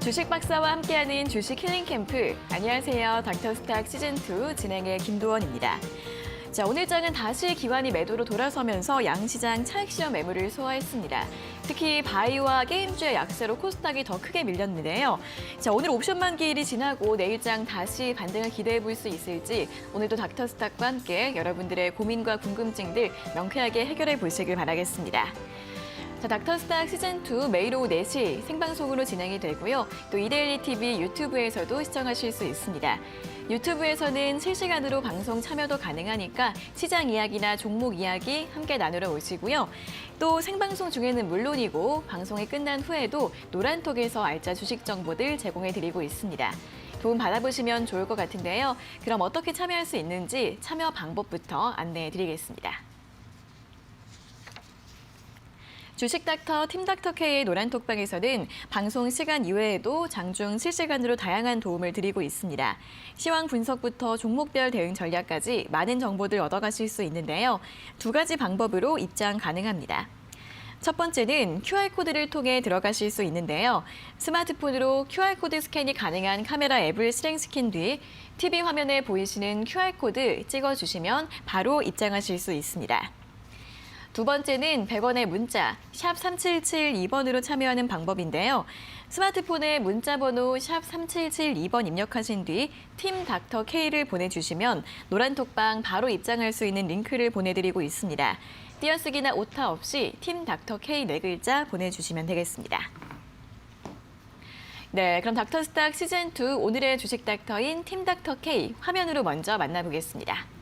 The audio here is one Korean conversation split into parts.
주식 박사와 함께하는 주식 힐링 캠프. 안녕하세요. 닥터스탁 시즌2 진행의 김도원입니다. 자, 오늘 장은 다시 기관이 매도로 돌아서면서 양시장 차익 시험 매물을 소화했습니다. 특히 바이오와 게임주의 약세로 코스닥이 더 크게 밀렸는데요. 자, 오늘 옵션 만기일이 지나고 내일장 다시 반등을 기대해 볼 수 있을지 오늘도 닥터스탁과 함께 여러분들의 고민과 궁금증들 명쾌하게 해결해 보시길 바라겠습니다. 자, 닥터스탁 시즌2 매일 오후 4시 생방송으로 진행이 되고요. 또 이데일리 TV 유튜브에서도 시청하실 수 있습니다. 유튜브에서는 실시간으로 방송 참여도 가능하니까 시장 이야기나 종목 이야기 함께 나누러 오시고요. 또 생방송 중에는 물론이고 방송이 끝난 후에도 노란톡에서 알짜 주식 정보들 제공해드리고 있습니다. 도움 받아보시면 좋을 것 같은데요. 그럼 어떻게 참여할 수 있는지 참여 방법부터 안내해드리겠습니다. 주식닥터 팀닥터K의 노란톡방에서는 방송 시간 이외에도 장중 실시간으로 다양한 도움을 드리고 있습니다. 시황 분석부터 종목별 대응 전략까지 많은 정보들 얻어가실 수 있는데요. 두 가지 방법으로 입장 가능합니다. 첫 번째는 QR코드를 통해 들어가실 수 있는데요. 스마트폰으로 QR코드 스캔이 가능한 카메라 앱을 실행시킨 뒤 TV 화면에 보이시는 QR코드 찍어주시면 바로 입장하실 수 있습니다. 두 번째는 100원의 문자 샵 3772번으로 참여하는 방법인데요. 스마트폰에 문자 번호 샵 3772번 입력하신 뒤 팀 닥터 K를 보내주시면 노란톡방 바로 입장할 수 있는 링크를 보내드리고 있습니다. 띄어쓰기나 오타 없이 팀 닥터 K 4글자 보내주시면 되겠습니다. 네, 그럼 닥터스탁 시즌2 오늘의 주식 닥터인 팀 닥터 K 화면으로 먼저 만나보겠습니다.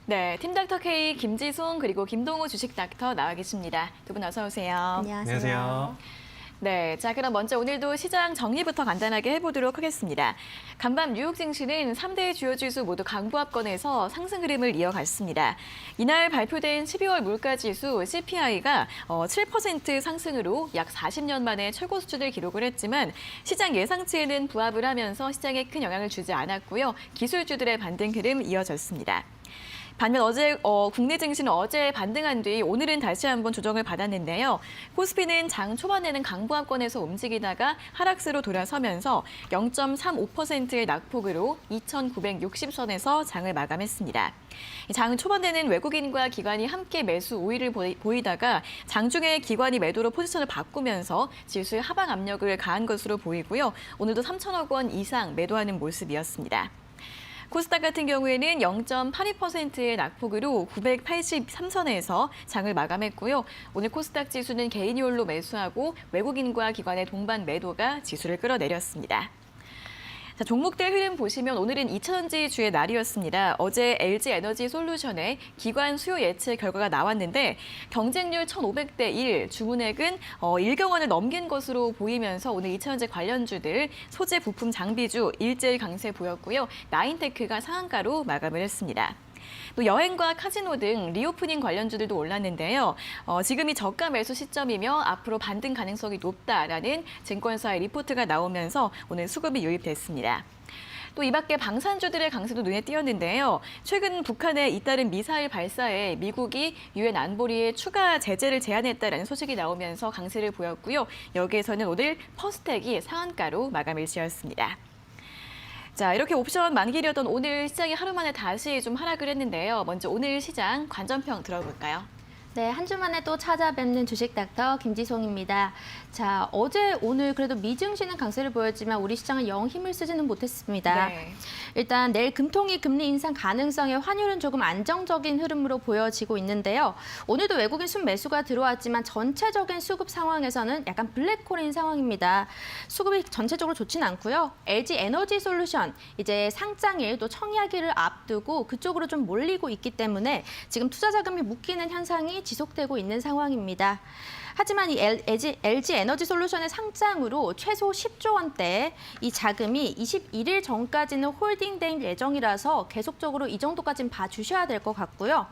네, 팀 닥터 K 김지송 그리고 김동우 주식 닥터 나와 계십니다. 두 분 어서 오세요. 안녕하세요. 네, 자 그럼 먼저 오늘도 시장 정리부터 간단하게 해보도록 하겠습니다. 간밤 뉴욕 증시는 3대 주요 지수 모두 강보합권에서 상승 흐름을 이어갔습니다. 이날 발표된 12월 물가지수 CPI가 7% 상승으로 약 40년 만에 최고 수준을 기록을 했지만 시장 예상치에는 부합을 하면서 시장에 큰 영향을 주지 않았고요. 기술주들의 반등 흐름 이어졌습니다. 반면 어제 국내 증시는 어제 반등한 뒤 오늘은 다시 한번 조정을 받았는데요. 코스피는 장 초반에는 강보합권에서 움직이다가 하락세로 돌아서면서 0.35%의 낙폭으로 2,960선에서 장을 마감했습니다. 장 초반에는 외국인과 기관이 함께 매수 우위를 보이다가 장중에 기관이 매도로 포지션을 바꾸면서 지수의 하방 압력을 가한 것으로 보이고요. 오늘도 3천억 원 이상 매도하는 모습이었습니다. 코스닥 같은 경우에는 0.82%의 낙폭으로 983선에서 장을 마감했고요. 오늘 코스닥 지수는 개인이 홀로 매수하고 외국인과 기관의 동반 매도가 지수를 끌어내렸습니다. 자, 종목들 흐름 보시면 오늘은 2차전지주의 날이었습니다. 어제 LG에너지솔루션의 기관 수요 예측 결과가 나왔는데 경쟁률 1,500대 1, 주문액은 1경원을 넘긴 것으로 보이면서 오늘 2차전지 관련주들 소재 부품 장비주 일제히 강세 보였고요. 나인테크가 상한가로 마감을 했습니다. 또 여행과 카지노 등 리오프닝 관련주들도 올랐는데요. 지금이 저가 매수 시점이며 앞으로 반등 가능성이 높다라는 증권사의 리포트가 나오면서 오늘 수급이 유입됐습니다. 또 이 밖에 방산주들의 강세도 눈에 띄었는데요. 최근 북한에 잇따른 미사일 발사에 미국이 유엔 안보리에 추가 제재를 제안했다라는 소식이 나오면서 강세를 보였고요. 여기에서는 오늘 퍼스텍이 상한가로 마감을 지었습니다. 자, 이렇게 옵션 만기려던 오늘 시장이 하루 만에 다시 좀 하락을 했는데요. 먼저 오늘 시장 관전평 들어볼까요? 네, 한 주 만에 또 찾아뵙는 주식 닥터 김지송입니다. 자, 어제 오늘 그래도 미증시는 강세를 보였지만 우리 시장은 영 힘을 쓰지는 못했습니다. 네. 일단 내일 금통위 금리 인상 가능성의 환율은 조금 안정적인 흐름으로 보여지고 있는데요. 오늘도 외국인 순매수가 들어왔지만 전체적인 수급 상황에서는 약간 블랙홀인 상황입니다. 수급이 전체적으로 좋진 않고요. LG에너지솔루션 이제 상장일 또 청약일을 앞두고 그쪽으로 좀 몰리고 있기 때문에 지금 투자 자금이 묶이는 현상이 지속되고 있는 상황입니다. 하지만 이 LG에너지솔루션의 상장으로 최소 10조 원대 이 자금이 21일 전까지는 홀딩될 예정이라서 계속적으로 이 정도까지는 봐주셔야 될 것 같고요.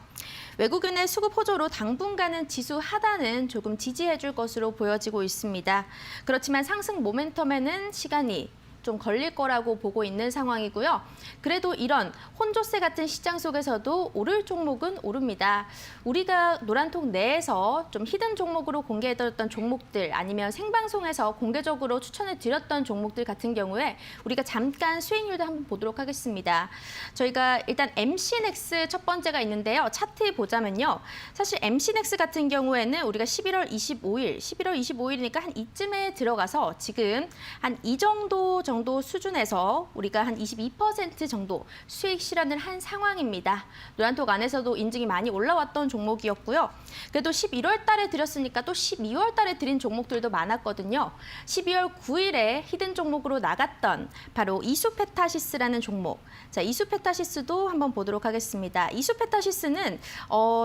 외국인의 수급 호조로 당분간은 지수 하단은 조금 지지해줄 것으로 보여지고 있습니다. 그렇지만 상승 모멘텀에는 시간이 좀 걸릴 거라고 보고 있는 상황이고요. 그래도 이런 혼조세 같은 시장 속에서도 오를 종목은 오릅니다. 우리가 노란통 내에서 좀 히든 종목으로 공개해드렸던 종목들 아니면 생방송에서 공개적으로 추천해드렸던 종목들 같은 경우에 우리가 잠깐 수익률도 한번 보도록 하겠습니다. 저희가 일단 MC넥스 첫 번째가 있는데요. 차트 보자면요. 사실 MC넥스 같은 경우에는 우리가 11월 25일이니까 한 이쯤에 들어가서 지금 한 이 정도 수준에서 우리가 한 22% 정도 수익 실현을 한 상황입니다. 노란톡 안에서도 인증이 많이 올라왔던 종목이었고요. 그래도 11월 달에 드렸으니까 또 12월 달에 드린 종목들도 많았거든요. 12월 9일에 히든 종목으로 나갔던 바로 이수페타시스라는 종목. 자, 이수페타시스도 한번 보도록 하겠습니다. 이수페타시스는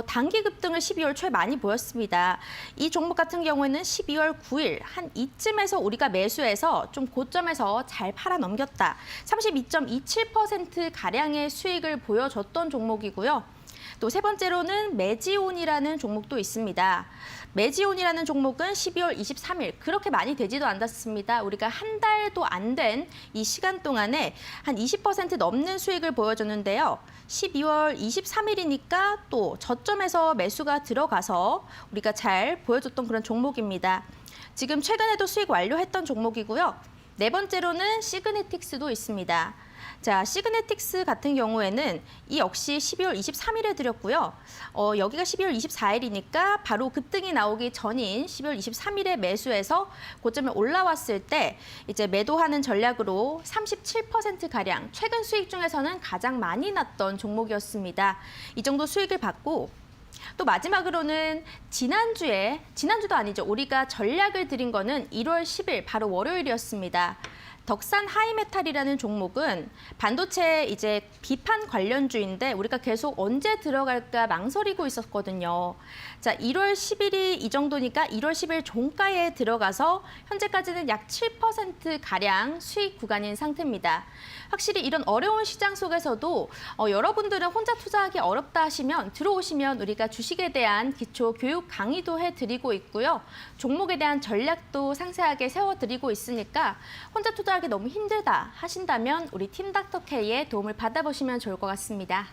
단기 급등을 12월 초에 많이 보였습니다. 이 종목 같은 경우에는 12월 9일 한 이쯤에서 우리가 매수해서 좀 고점에서 잘 팔아 넘겼다. 32.27%가량의 수익을 보여줬던 종목이고요. 또 세 번째로는 메지온이라는 종목도 있습니다. 메지온이라는 종목은 12월 23일 그렇게 많이 되지도 않았습니다. 우리가 한 달도 안 된 이 시간 동안에 한 20% 넘는 수익을 보여줬는데요. 12월 23일이니까 또 저점에서 매수가 들어가서 우리가 잘 보여줬던 그런 종목입니다. 지금 최근에도 수익 완료했던 종목이고요. 네 번째로는 시그네틱스도 있습니다. 자, 시그네틱스 같은 경우에는 이 역시 12월 23일에 드렸고요. 여기가 12월 24일이니까 바로 급등이 나오기 전인 12월 23일에 매수해서 고점에 올라왔을 때 이제 매도하는 전략으로 37%가량 최근 수익 중에서는 가장 많이 났던 종목이었습니다. 이 정도 수익을 받고 또 마지막으로는 지난주도 아니죠. 우리가 전략을 드린 거는 1월 10일 바로 월요일이었습니다. 덕산 하이메탈이라는 종목은 반도체 이제 비판 관련주인데 우리가 계속 언제 들어갈까 망설이고 있었거든요. 자, 1월 10일이 이 정도니까 1월 10일 종가에 들어가서 현재까지는 약 7%가량 수익 구간인 상태입니다. 확실히 이런 어려운 시장 속에서도 여러분들은 혼자 투자하기 어렵다 하시면 들어오시면 우리가 주식에 대한 기초 교육 강의도 해드리고 있고요. 종목에 대한 전략도 상세하게 세워드리고 있으니까 혼자 투자하기 너무 힘들다 하신다면 우리 팀 닥터K의 도움을 받아보시면 좋을 것 같습니다.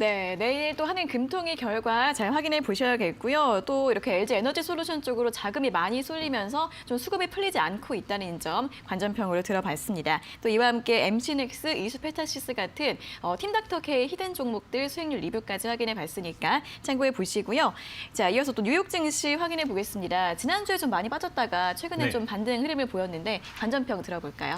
네, 내일 또 하는 금통위 결과 잘 확인해 보셔야겠고요. 또 이렇게 LG 에너지 솔루션 쪽으로 자금이 많이 쏠리면서 좀 수급이 풀리지 않고 있다는 점 관전평으로 들어봤습니다. 또 이와 함께 MC넥스, 이수페타시스 같은 팀닥터K 히든 종목들 수익률 리뷰까지 확인해 봤으니까 참고해 보시고요. 자, 이어서 또 뉴욕 증시 확인해 보겠습니다. 지난주에 좀 많이 빠졌다가 최근에 네. 좀 반등 흐름을 보였는데 관전평 들어볼까요?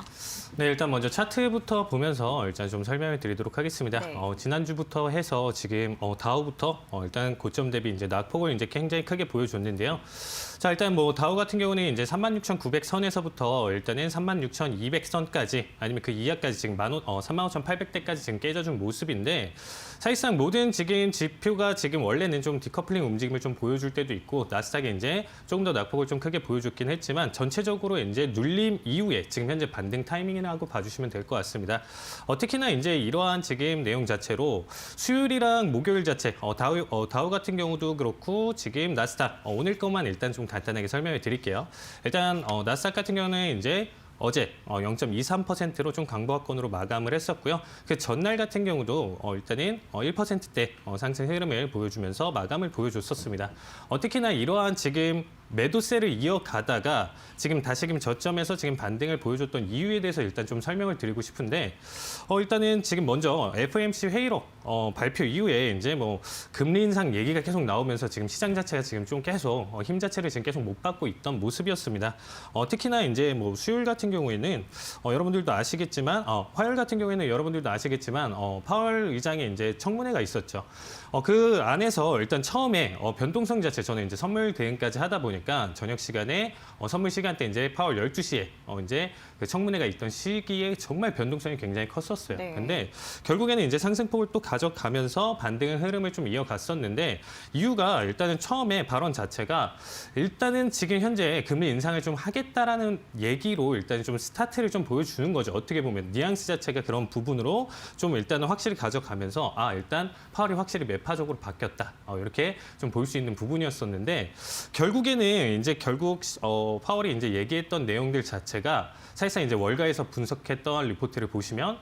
네, 일단 먼저 차트부터 보면서 일단 좀 설명을 드리도록 하겠습니다. 네. 지난주부터 해서 지금 다우부터 일단 고점 대비 이제 낙폭을 이제 굉장히 크게 보여줬는데요. 자, 일단 뭐 다우 같은 경우는 이제 36,900선에서부터 일단은 36,200선까지 아니면 그 이하까지 지금 35,800대까지 지금 깨져준 모습인데 사실상 모든 지금 지표가 지금 원래는 좀 디커플링 움직임을 좀 보여줄 때도 있고 나스닥이 이제 조금 더 낙폭을 좀 크게 보여줬긴 했지만 전체적으로 이제 눌림 이후에 지금 현재 반등 타이밍이라고 봐주시면 될 것 같습니다. 특히나 이제 이러한 지금 내용 자체로 수요일이랑 목요일 자체 다우 같은 경우도 그렇고 지금 나스닥 오늘 것만 일단 좀 간단하게 설명을 드릴게요. 일단 나스닥 같은 경우는 이제 어제 0.23%로 좀 강보합권으로 마감을 했었고요. 그 전날 같은 경우도 일단은 1%대 상승 흐름을 보여주면서 마감을 보여줬었습니다. 특히나 이러한 지금 매도세를 이어가다가 지금 다시금 저점에서 지금 반등을 보여줬던 이유에 대해서 일단 좀 설명을 드리고 싶은데 일단은 지금 먼저 FOMC 회의록 발표 이후에 이제 뭐 금리 인상 얘기가 계속 나오면서 지금 시장 자체가 지금 좀 계속 힘 자체를 지금 계속 못 받고 있던 모습이었습니다. 특히나 이제 뭐 수요일 같은 경우에는 여러분들도 아시겠지만 화요일 같은 경우에는 여러분들도 아시겠지만 파월 의장의 이제 청문회가 있었죠. 그 안에서 일단 처음에 변동성 자체 저는 이제 선물 대응까지 하다 보니까 저녁 시간에 선물 시간대 이제 파월 12시에 이제 그 청문회가 있던 시기에 정말 변동성이 굉장히 컸었어요. 네. 근데 결국에는 이제 상승폭을 또 가져가면서 반등의 흐름을 좀 이어갔었는데 이유가 일단은 처음에 발언 자체가 일단은 지금 현재 금리 인상을 좀 하겠다라는 얘기로 일단 좀 스타트를 좀 보여주는 거죠. 어떻게 보면 뉘앙스 자체가 그런 부분으로 좀 일단은 확실히 가져가면서 일단 파월이 확실히 매파적으로 바뀌었다. 이렇게 좀 볼 수 있는 부분이었었는데 결국에는 이제 파월이 이제 얘기했던 내용들 자체가 사실상 이제 월가에서 분석했던 리포트를 보시면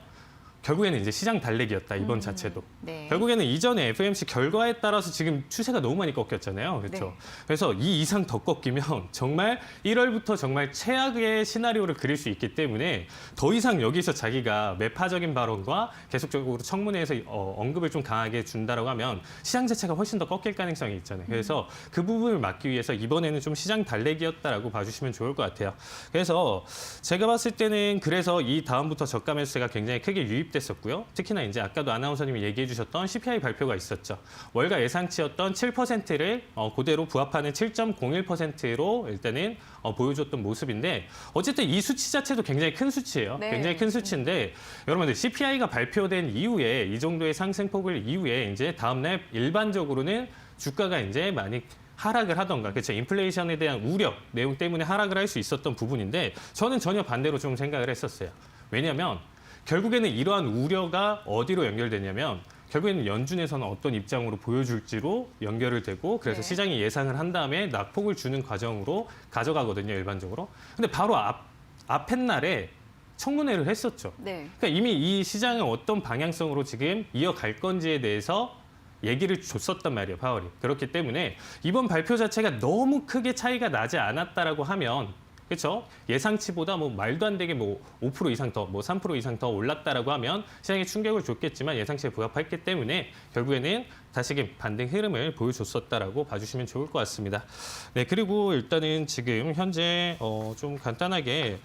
결국에는 이제 시장 달래기였다, 이번 자체도. 네. 결국에는 이전에 FOMC 결과에 따라서 지금 추세가 너무 많이 꺾였잖아요. 그렇죠? 네. 그래서 이 이상 더 꺾이면 정말 1월부터 정말 최악의 시나리오를 그릴 수 있기 때문에 더 이상 여기서 자기가 매파적인 발언과 계속적으로 청문회에서 언급을 좀 강하게 준다라고 하면 시장 자체가 훨씬 더 꺾일 가능성이 있잖아요. 그래서 그 부분을 막기 위해서 이번에는 좀 시장 달래기였다라고 봐주시면 좋을 것 같아요. 그래서 제가 봤을 때는 그래서 이 다음부터 저가 매수세가 굉장히 크게 유입됐었고요. 특히나 이제 아까도 아나운서님이 얘기해 주셨던 CPI 발표가 있었죠. 월가 예상치였던 7%를 그대로 부합하는 7.01%로 일단은 보여줬던 모습인데 어쨌든 이 수치 자체도 굉장히 큰 수치예요. 네. 굉장히 큰 수치인데 여러분들 CPI가 발표된 이후에 이 정도의 상승폭을 이후에 이제 다음날 일반적으로는 주가가 이제 많이 하락을 하던가, 그렇죠. 인플레이션에 대한 우려 내용 때문에 하락을 할 수 있었던 부분인데 저는 전혀 반대로 좀 생각을 했었어요. 왜냐하면 결국에는 이러한 우려가 어디로 연결되냐면 결국에는 연준에서는 어떤 입장으로 보여줄지로 연결을 되고 그래서 네. 시장이 예상을 한 다음에 낙폭을 주는 과정으로 가져가거든요, 일반적으로. 근데 바로 앞 옛날에 청문회를 했었죠. 네. 그러니까 이미 이 시장을 어떤 방향성으로 지금 이어갈 건지에 대해서 얘기를 줬었단 말이에요, 파월이. 그렇기 때문에 이번 발표 자체가 너무 크게 차이가 나지 않았다라고 하면 그렇죠? 예상치보다 뭐 말도 안 되게 뭐 5% 이상 더, 뭐 3% 이상 더 올랐다라고 하면 시장에 충격을 줬겠지만 예상치에 부합했기 때문에 결국에는 다시금 반등 흐름을 보여줬었다라고 봐주시면 좋을 것 같습니다. 네, 그리고 일단은 지금 현재 좀 간단하게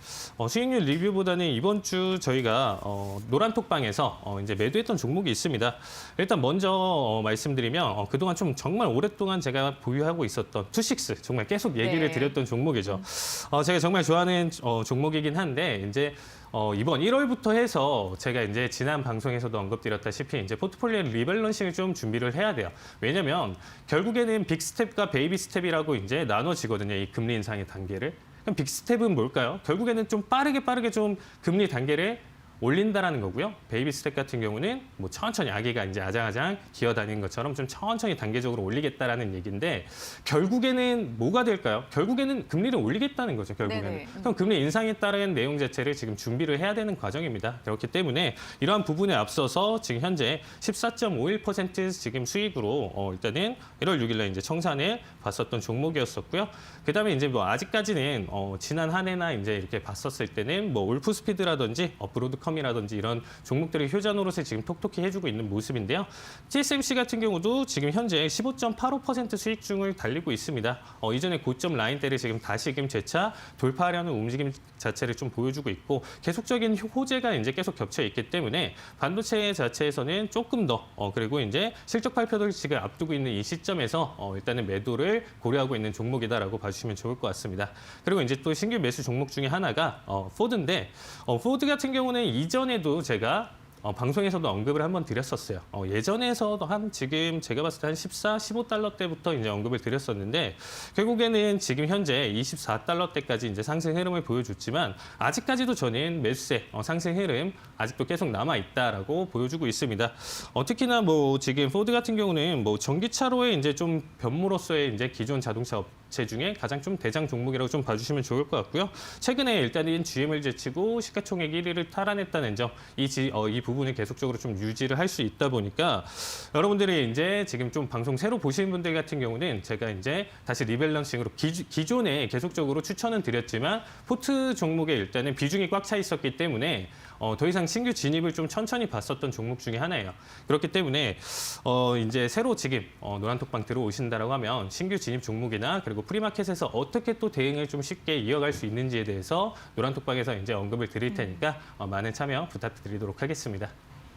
수익률 리뷰보다는 이번 주 저희가 노란톡방에서 이제 매도했던 종목이 있습니다. 일단 먼저 말씀드리면 그동안 좀 정말 오랫동안 제가 보유하고 있었던 투식스 정말 계속 얘기를 네. 드렸던 종목이죠. 제가 정말 좋아하는 종목이긴 한데 이제 이번 1월부터 해서 제가 이제 지난 방송에서도 언급드렸다시피 이제 포트폴리오 리밸런싱을 좀 준비를 해야 돼요. 왜냐면 결국에는 빅 스텝과 베이비 스텝이라고 이제 나눠지거든요. 이 금리 인상의 단계를. 그럼 빅 스텝은 뭘까요? 결국에는 좀 빠르게 좀 금리 단계를 올린다라는 거고요. 베이비 스텝 같은 경우는 뭐 천천히 아기가 이제 아장아장 기어다니는 것처럼 좀 천천히 단계적으로 올리겠다라는 얘기인데 결국에는 뭐가 될까요? 결국에는 금리를 올리겠다는 거죠. 결국에는. 네네. 그럼 금리 인상에 따른 내용 자체를 지금 준비를 해야 되는 과정입니다. 그렇기 때문에 이러한 부분에 앞서서 지금 현재 14.51% 지금 수익으로 일단은 1월 6일에 이제 청산을 봤었던 종목이었었고요. 그다음에 이제 뭐 아직까지는 지난 한 해나 이제 이렇게 봤었을 때는 뭐 울프스피드라든지 브로드컴이라든지 이런 종목들의 효자 노릇을 지금 톡톡히 해주고 있는 모습인데요. TSMC 같은 경우도 지금 현재 15.85% 수익 중을 달리고 있습니다. 이전에 고점 라인대를 지금 다시금 재차 돌파하려는 움직임 자체를 좀 보여주고 있고 계속적인 호재가 이제 계속 겹쳐 있기 때문에 반도체 자체에서는 조금 더 그리고 이제 실적 발표를 지금 앞두고 있는 이 시점에서 일단은 매도를 고려하고 있는 종목이다라고 봐주시면 좋을 것 같습니다. 그리고 이제 또 신규 매수 종목 중에 하나가 포드인데 포드 같은 경우는 이전에도 제가 방송에서도 언급을 한번 드렸었어요. 예전에서도 지금 제가 봤을 때 한 14, 15달러 때부터 이제 언급을 드렸었는데 결국에는 지금 현재 24달러 때까지 이제 상승 흐름을 보여줬지만 아직까지도 저는 매수세 상승 흐름 아직도 계속 남아 있다라고 보여주고 있습니다. 특히나 뭐 지금 포드 같은 경우는 뭐 전기차로의 이제 좀 변모로서의 이제 기존 자동차 업체 중에 가장 좀 대장 종목이라고 좀 봐주시면 좋을 것 같고요. 최근에 일단은 GM을 제치고 시가총액 1위를 탈환했다는 점, 이 부분을 계속적으로 좀 유지를 할 수 있다 보니까 여러분들이 이제 지금 좀 방송 새로 보시는 분들 같은 경우는 제가 이제 다시 리밸런싱으로 기존에 계속적으로 추천은 드렸지만 포트 종목에 일단은 비중이 꽉 차 있었기 때문에 더 이상 신규 진입을 좀 천천히 봤었던 종목 중에 하나예요. 그렇기 때문에 이제 새로 지금 노란톡방 들어오신다라고 하면 신규 진입 종목이나 그리고 프리마켓에서 어떻게 또 대응을 좀 쉽게 이어갈 수 있는지에 대해서 노란톡방에서 이제 언급을 드릴 테니까 많은 참여 부탁드리도록 하겠습니다.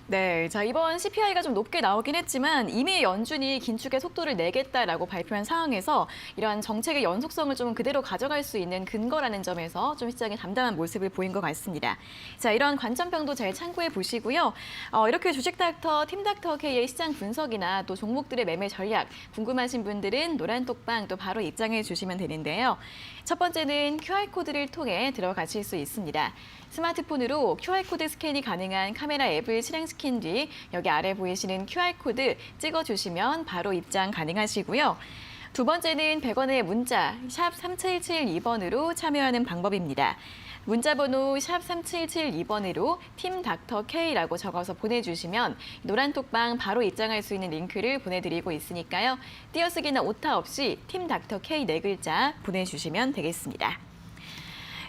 네, 자 이번 CPI가 좀 높게 나오긴 했지만 이미 연준이 긴축의 속도를 내겠다라고 발표한 상황에서 이러한 정책의 연속성을 좀 그대로 가져갈 수 있는 근거라는 점에서 좀 시장에 담담한 모습을 보인 것 같습니다. 자 이런 관점평도 잘 참고해 보시고요. 이렇게 주식닥터, 팀닥터K의 시장 분석이나 또 종목들의 매매 전략 궁금하신 분들은 노란톡방 또 바로 입장해 주시면 되는데요. 첫 번째는 QR코드를 통해 들어가실 수 있습니다. 스마트폰으로 QR코드 스캔이 가능한 카메라 앱을 실행시켜 시킨 뒤 여기 아래 보이시는 QR코드 찍어주시면 바로 입장 가능하시고요. 두 번째는 100원의 문자 샵 3772번으로 참여하는 방법입니다. 문자번호 샵 3772번으로 팀 닥터 K라고 적어서 보내주시면 노란 톡방 바로 입장할 수 있는 링크를 보내드리고 있으니까요. 띄어쓰기나 오타 없이 팀 닥터 K 4글자 보내주시면 되겠습니다.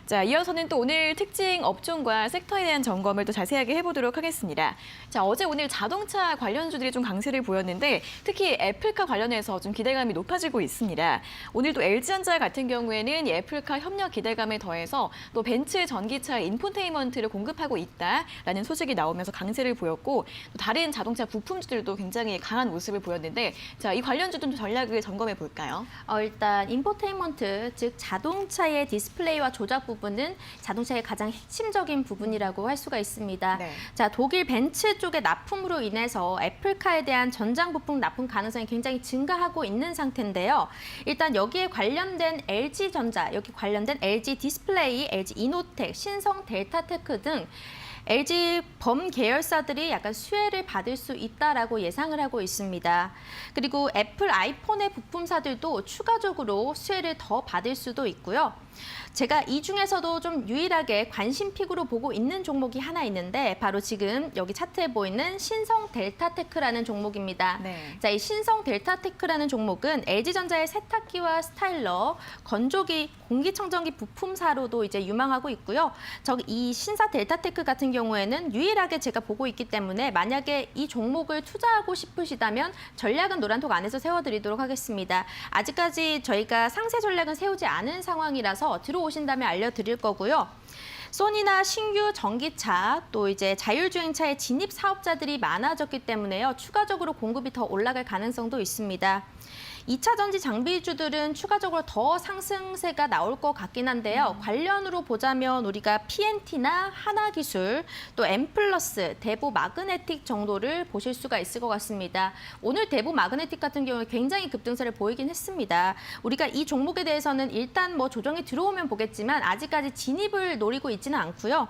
자, 이어서는 또 오늘 특징 업종과 섹터에 대한 점검을 또 자세하게 해보도록 하겠습니다. 자, 어제 오늘 자동차 관련주들이 좀 강세를 보였는데 특히 애플카 관련해서 좀 기대감이 높아지고 있습니다. 오늘 또 LG전자 같은 경우에는 이 애플카 협력 기대감에 더해서 또 벤츠 전기차 인포테인먼트를 공급하고 있다라는 소식이 나오면서 강세를 보였고 또 다른 자동차 부품주들도 굉장히 강한 모습을 보였는데 자, 이 관련주 좀 전략을 점검해 볼까요? 일단 인포테인먼트, 즉 자동차의 디스플레이와 조작 부분은 자동차의 가장 핵심적인 부분이라고 할 수가 있습니다. 네. 자, 독일 벤츠 쪽의 납품으로 인해서 애플카에 대한 전장 부품 납품 가능성이 굉장히 증가하고 있는 상태인데요. 일단 여기에 관련된 LG전자, 여기 관련된 LG 디스플레이, LG 이노텍, 신성 델타테크 등 LG 범 계열사들이 약간 수혜를 받을 수 있다라고 예상을 하고 있습니다. 그리고 애플 아이폰의 부품사들도 추가적으로 수혜를 더 받을 수도 있고요. 제가 이 중에서도 좀 유일하게 관심픽으로 보고 있는 종목이 하나 있는데 바로 지금 여기 차트에 보이는 신성 델타테크라는 종목입니다. 네. 자, 이 신성 델타테크라는 종목은 LG전자의 세탁기와 스타일러, 건조기, 공기청정기 부품사로도 이제 유망하고 있고요. 이 신사 델타테크 같은 경우에는 유일하게 제가 보고 있기 때문에 만약에 이 종목을 투자하고 싶으시다면 전략은 노란톡 안에서 세워드리도록 하겠습니다. 아직까지 저희가 상세 전략은 세우지 않은 상황이라서 들어오신다면 알려드릴 거고요. 소니나 신규 전기차 또 이제 자율주행차의 진입 사업자들이 많아졌기 때문에요. 추가적으로 공급이 더 올라갈 가능성도 있습니다. 2차 전지 장비주들은 추가적으로 더 상승세가 나올 것 같긴 한데요. 관련으로 보자면 우리가 PNT나 하나기술, 또 M+, 대보 마그네틱 정도를 보실 수가 있을 것 같습니다. 오늘 대보 마그네틱 같은 경우에 굉장히 급등세를 보이긴 했습니다. 우리가 이 종목에 대해서는 일단 뭐 조정이 들어오면 보겠지만 아직까지 진입을 노리고 있지는 않고요.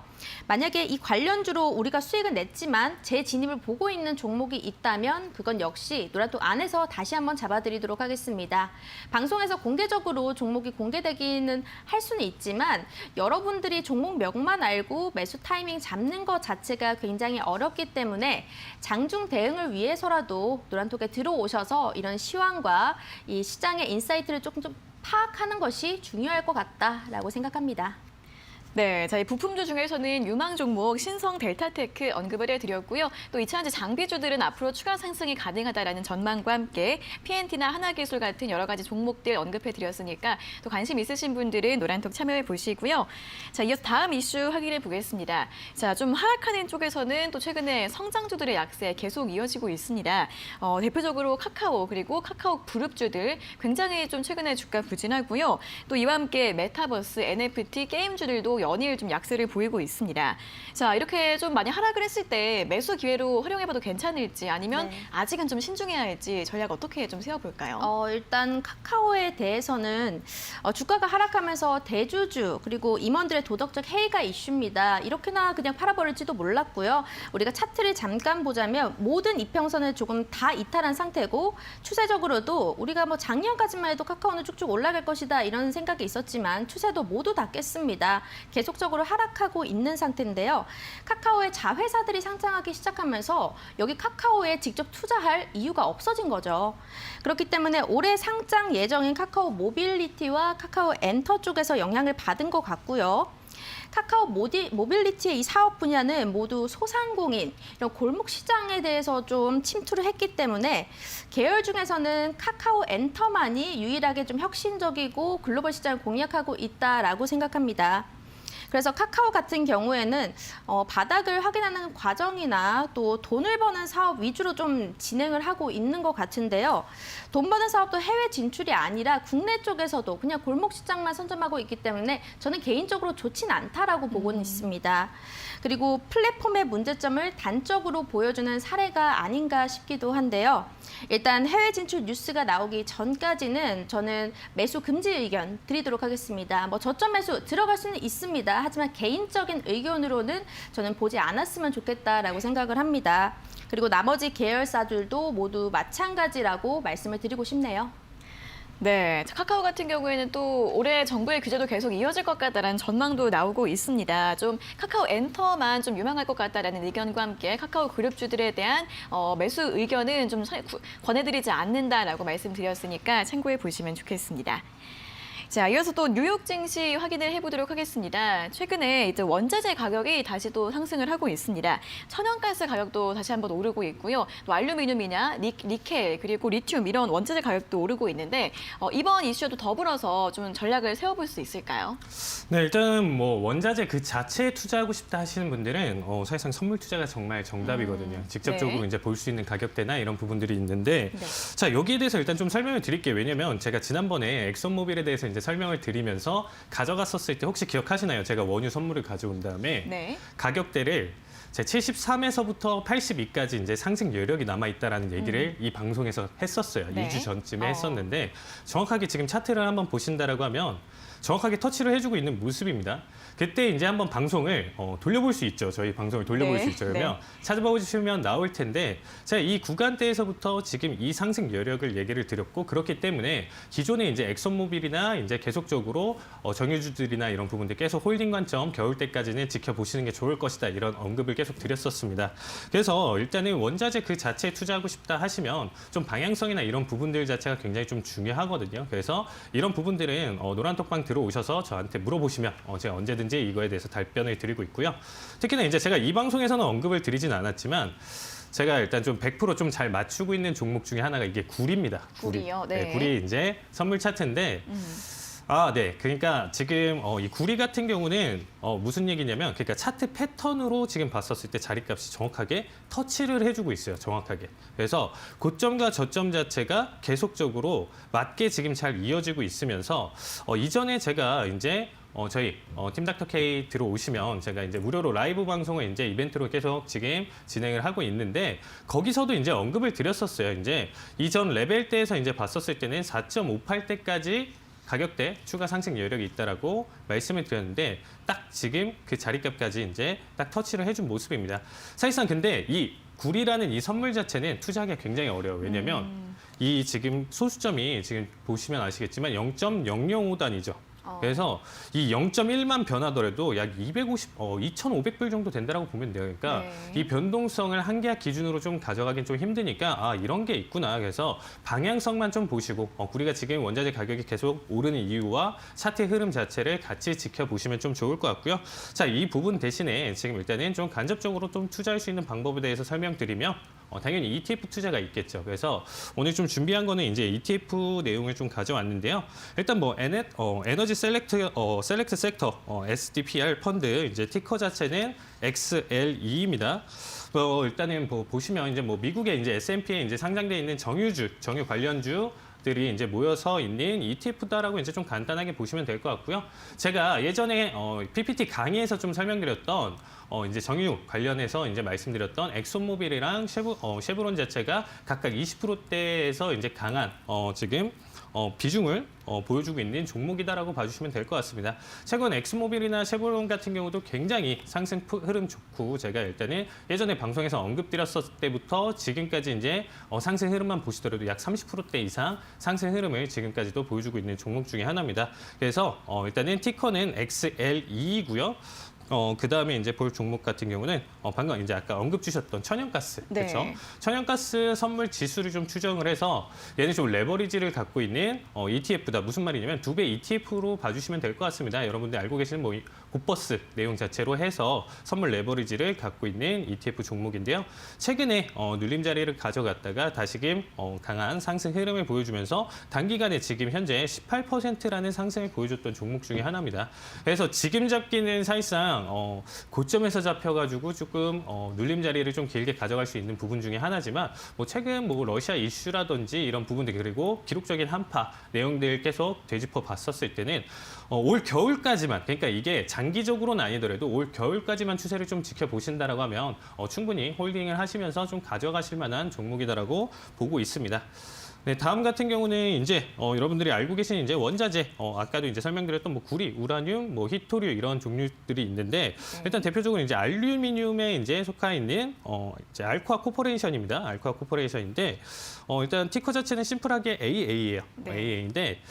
만약에 이 관련주로 우리가 수익은 냈지만 재진입을 보고 있는 종목이 있다면 그건 역시 노란톡 안에서 다시 한번 잡아드리도록 하겠습니다. 방송에서 공개적으로 종목이 공개되기는 할 수는 있지만 여러분들이 종목명만 알고 매수 타이밍 잡는 것 자체가 굉장히 어렵기 때문에 장중 대응을 위해서라도 노란톡에 들어오셔서 이런 시황과 이 시장의 인사이트를 조금 좀 파악하는 것이 중요할 것 같다라고 생각합니다. 네, 자, 이 부품주 중에서는 유망 종목 신성 델타테크 언급을 해드렸고요. 또 2차전지 장비주들은 앞으로 추가 상승이 가능하다라는 전망과 함께 PNT나 하나기술 같은 여러 가지 종목들 언급해드렸으니까 또 관심 있으신 분들은 노란톡 참여해 보시고요. 자, 이어서 다음 이슈 확인해 보겠습니다. 자, 좀 하락하는 쪽에서는 또 최근에 성장주들의 약세 계속 이어지고 있습니다. 대표적으로 카카오 그리고 카카오 그룹주들 굉장히 좀 최근에 주가 부진하고요. 또 이와 함께 메타버스, NFT, 게임주들도 연일 좀 약세를 보이고 있습니다. 자, 이렇게 좀 많이 하락을 했을 때 매수 기회로 활용해봐도 괜찮을지 아니면 아직은 좀 신중해야 할지 전략 어떻게 좀 세워볼까요? 일단 카카오에 대해서는 주가가 하락하면서 대주주 그리고 임원들의 도덕적 해이가 이슈입니다. 이렇게나 그냥 팔아버릴지도 몰랐고요. 우리가 차트를 잠깐 보자면 모든 이평선을 조금 다 이탈한 상태고 추세적으로도 우리가 뭐 작년까지만 해도 카카오는 쭉쭉 올라갈 것이다 이런 생각이 있었지만 추세도 모두 다 깼습니다. 계속적으로 하락하고 있는 상태인데요. 카카오의 자회사들이 상장하기 시작하면서 여기 카카오에 직접 투자할 이유가 없어진 거죠. 그렇기 때문에 올해 상장 예정인 카카오 모빌리티와 카카오 엔터 쪽에서 영향을 받은 것 같고요. 카카오 모빌리티의 이 사업 분야는 모두 소상공인, 이런 골목 시장에 대해서 좀 침투를 했기 때문에 계열 중에서는 카카오 엔터만이 유일하게 좀 혁신적이고 글로벌 시장을 공략하고 있다라고 생각합니다. 그래서 카카오 같은 경우에는 바닥을 확인하는 과정이나 또 돈을 버는 사업 위주로 좀 진행을 하고 있는 것 같은데요. 돈 버는 사업도 해외 진출이 아니라 국내 쪽에서도 그냥 골목 시장만 선점하고 있기 때문에 저는 개인적으로 좋진 않다라고 보고는 있습니다. 그리고 플랫폼의 문제점을 단적으로 보여주는 사례가 아닌가 싶기도 한데요. 일단 해외 진출 뉴스가 나오기 전까지는 저는 매수 금지 의견 드리도록 하겠습니다. 뭐 저점 매수 들어갈 수는 있습니다. 하지만 개인적인 의견으로는 저는 보지 않았으면 좋겠다라고 생각을 합니다. 그리고 나머지 계열사들도 모두 마찬가지라고 말씀을 드리고 싶네요. 네, 카카오 같은 경우에는 또 올해 정부의 규제도 계속 이어질 것 같다라는 전망도 나오고 있습니다. 좀 카카오 엔터만 좀 유망할 것 같다라는 의견과 함께 카카오 그룹주들에 대한 매수 의견은 좀 권해드리지 않는다라고 말씀드렸으니까 참고해 보시면 좋겠습니다. 자, 이어서 또 뉴욕 증시 확인을 해보도록 하겠습니다. 최근에 이제 원자재 가격이 다시 또 상승을 하고 있습니다. 천연가스 가격도 다시 한번 오르고 있고요. 또 알루미늄이나 니켈 그리고 리튬 이런 원자재 가격도 오르고 있는데 이번 이슈와도 더불어서 좀 전략을 세워볼 수 있을까요? 네, 일단 뭐 원자재 그 자체에 투자하고 싶다 하시는 분들은 사실상 선물 투자가 정말 정답이거든요. 직접적으로 네. 이제 볼 수 있는 가격대나 이런 부분들이 있는데 네. 자, 여기에 대해서 일단 좀 설명을 드릴게요. 왜냐면 제가 지난번에 엑선모빌에 대해서 이제 설명을 드리면서 가져갔었을 때 혹시 기억하시나요? 제가 원유 선물을 가져온 다음에 네. 가격대를 제 73에서부터 82까지 이제 상승 여력이 남아 있다라는 얘기를 이 방송에서 했었어요. 네. 2주 전쯤에 했었는데 정확하게 지금 차트를 한번 보신다라고 하면 정확하게 터치를 해주고 있는 모습입니다. 그때 이제 한번 방송을 돌려볼 수 있죠. 저희 방송을 돌려볼 네. 수 있죠. 그러면 찾아보시면 나올 텐데 제가 이 구간대에서부터 지금 이 상승 여력을 얘기를 드렸고 그렇기 때문에 기존에 이제 엑선모빌이나 이제 계속적으로 정유주들이나 이런 부분들 계속 홀딩 관점 겨울 때까지는 지켜보시는 게 좋을 것이다 이런 언급을 계속 드렸었습니다. 그래서 일단은 원자재 그 자체에 투자하고 싶다 하시면 좀 방향성이나 이런 부분들 자체가 굉장히 좀 중요하거든요. 그래서 이런 부분들은 노란톡방 들어오셔서 저한테 물어보시면 제가 언제든지 이거에 대해서 답변을 드리고 있고요. 특히나 이제 제가 이 방송에서는 언급을 드리진 않았지만 제가 일단 좀 100% 좀 잘 맞추고 있는 종목 중에 하나가 이게 구리입니다. 구리요? 네. 구리 이제 선물 차트인데 네. 그러니까 지금 이 구리 같은 경우는 무슨 얘기냐면 그러니까 차트 패턴으로 지금 봤었을 때 자리값이 정확하게 터치를 해주고 있어요. 정확하게. 그래서 고점과 저점 자체가 계속적으로 맞게 지금 잘 이어지고 있으면서 이전에 제가 이제 저희 팀닥터 K 들어오시면 제가 이제 무료로 라이브 방송을 이제 이벤트로 계속 지금 진행을 하고 있는데 거기서도 이제 언급을 드렸었어요. 이제 이전 레벨대에서 이제 봤었을 때는 4.58대까지 가격대 추가 상승 여력이 있다라고 말씀을 드렸는데 딱 지금 그 자리값까지 이제 딱 터치를 해준 모습입니다. 사실상 근데 이 구리라는 이 선물 자체는 투자하기가 굉장히 어려워요. 왜냐면 이 지금 소수점이 지금 보시면 아시겠지만 0.005단이죠. 그래서 이 0.1만 변하더라도 약 2,500불 정도 된다라고 보면 돼요. 그러니까 네. 이 변동성을 한 계약 기준으로 좀 가져가긴 좀 힘드니까 이런 게 있구나. 그래서 방향성만 좀 보시고 우리가 지금 원자재 가격이 계속 오르는 이유와 차트 흐름 자체를 같이 지켜보시면 좀 좋을 것 같고요. 자, 이 부분 대신에 지금 일단은 좀 간접적으로 좀 투자할 수 있는 방법에 대해서 설명드리며 당연히 ETF 투자가 있겠죠. 그래서 오늘 좀 준비한 거는 이제 ETF 내용을 좀 가져왔는데요. 일단 뭐 에너지 셀렉트 섹터 SDPR 펀드 이제 티커 자체는 XLE입니다. 일단은 뭐 보시면 이제 뭐 미국의 이제 S&P에 이제 상장돼 있는 정유 관련주들이 이제 모여서 있는 ETF다라고 이제 좀 간단하게 보시면 될 것 같고요. 제가 예전에 PPT 강의에서 좀 설명드렸던 이제 정유 관련해서 이제 말씀드렸던 엑손모빌이랑 쉐브론 자체가 각각 20%대에서 이제 강한 지금 비중을 보여주고 있는 종목이다라고 봐주시면 될 것 같습니다. 최근 엑스모빌이나 쉐보론 같은 경우도 굉장히 상승 흐름 좋고 제가 일단은 예전에 방송에서 언급드렸을 때부터 지금까지 이제 상승 흐름만 보시더라도 약 30%대 이상 상승 흐름을 지금까지도 보여주고 있는 종목 중에 하나입니다. 그래서 일단은 티커는 XLE이고요. 그다음에 이제 볼 종목 같은 경우는 방금 이제 아까 언급 주셨던 천연가스. 네. 그렇죠? 천연가스 선물 지수를 좀 추정을 해서 얘는 좀 레버리지를 갖고 있는 ETF다. 무슨 말이냐면 2배 ETF로 봐주시면 될 것 같습니다. 여러분들 알고 계시는 뭐 곱버스 내용 자체로 해서 선물 레버리지를 갖고 있는 ETF 종목인데요. 최근에 눌림 자리를 가져갔다가 다시금 강한 상승 흐름을 보여주면서 단기간에 지금 현재 18%라는 상승을 보여줬던 종목 중에 하나입니다. 그래서 지금 잡기는 사실상 사실상 고점에서 잡혀가지고 조금 눌림 자리를 좀 길게 가져갈 수 있는 부분 중에 하나지만 뭐 최근 뭐 러시아 이슈라든지 이런 부분들 그리고 기록적인 한파 내용들 계속 되짚어 봤었을 때는 올 겨울까지만 그러니까 이게 장기적으로는 아니더라도 올 겨울까지만 추세를 좀 지켜보신다라고 하면 충분히 홀딩을 하시면서 좀 가져가실 만한 종목이다라고 보고 있습니다. 네, 다음 같은 경우는 이제 여러분들이 알고 계신 이제 원자재 아까도 이제 설명드렸던 뭐 구리, 우라늄, 뭐 히토류 이런 종류들이 있는데 일단 대표적으로 이제 알루미늄에 이제 속해 있는 이제 알코아 코퍼레이션입니다. 알코아 코퍼레이션인데 일단 티커 자체는 심플하게 AA예요. 네. AA인데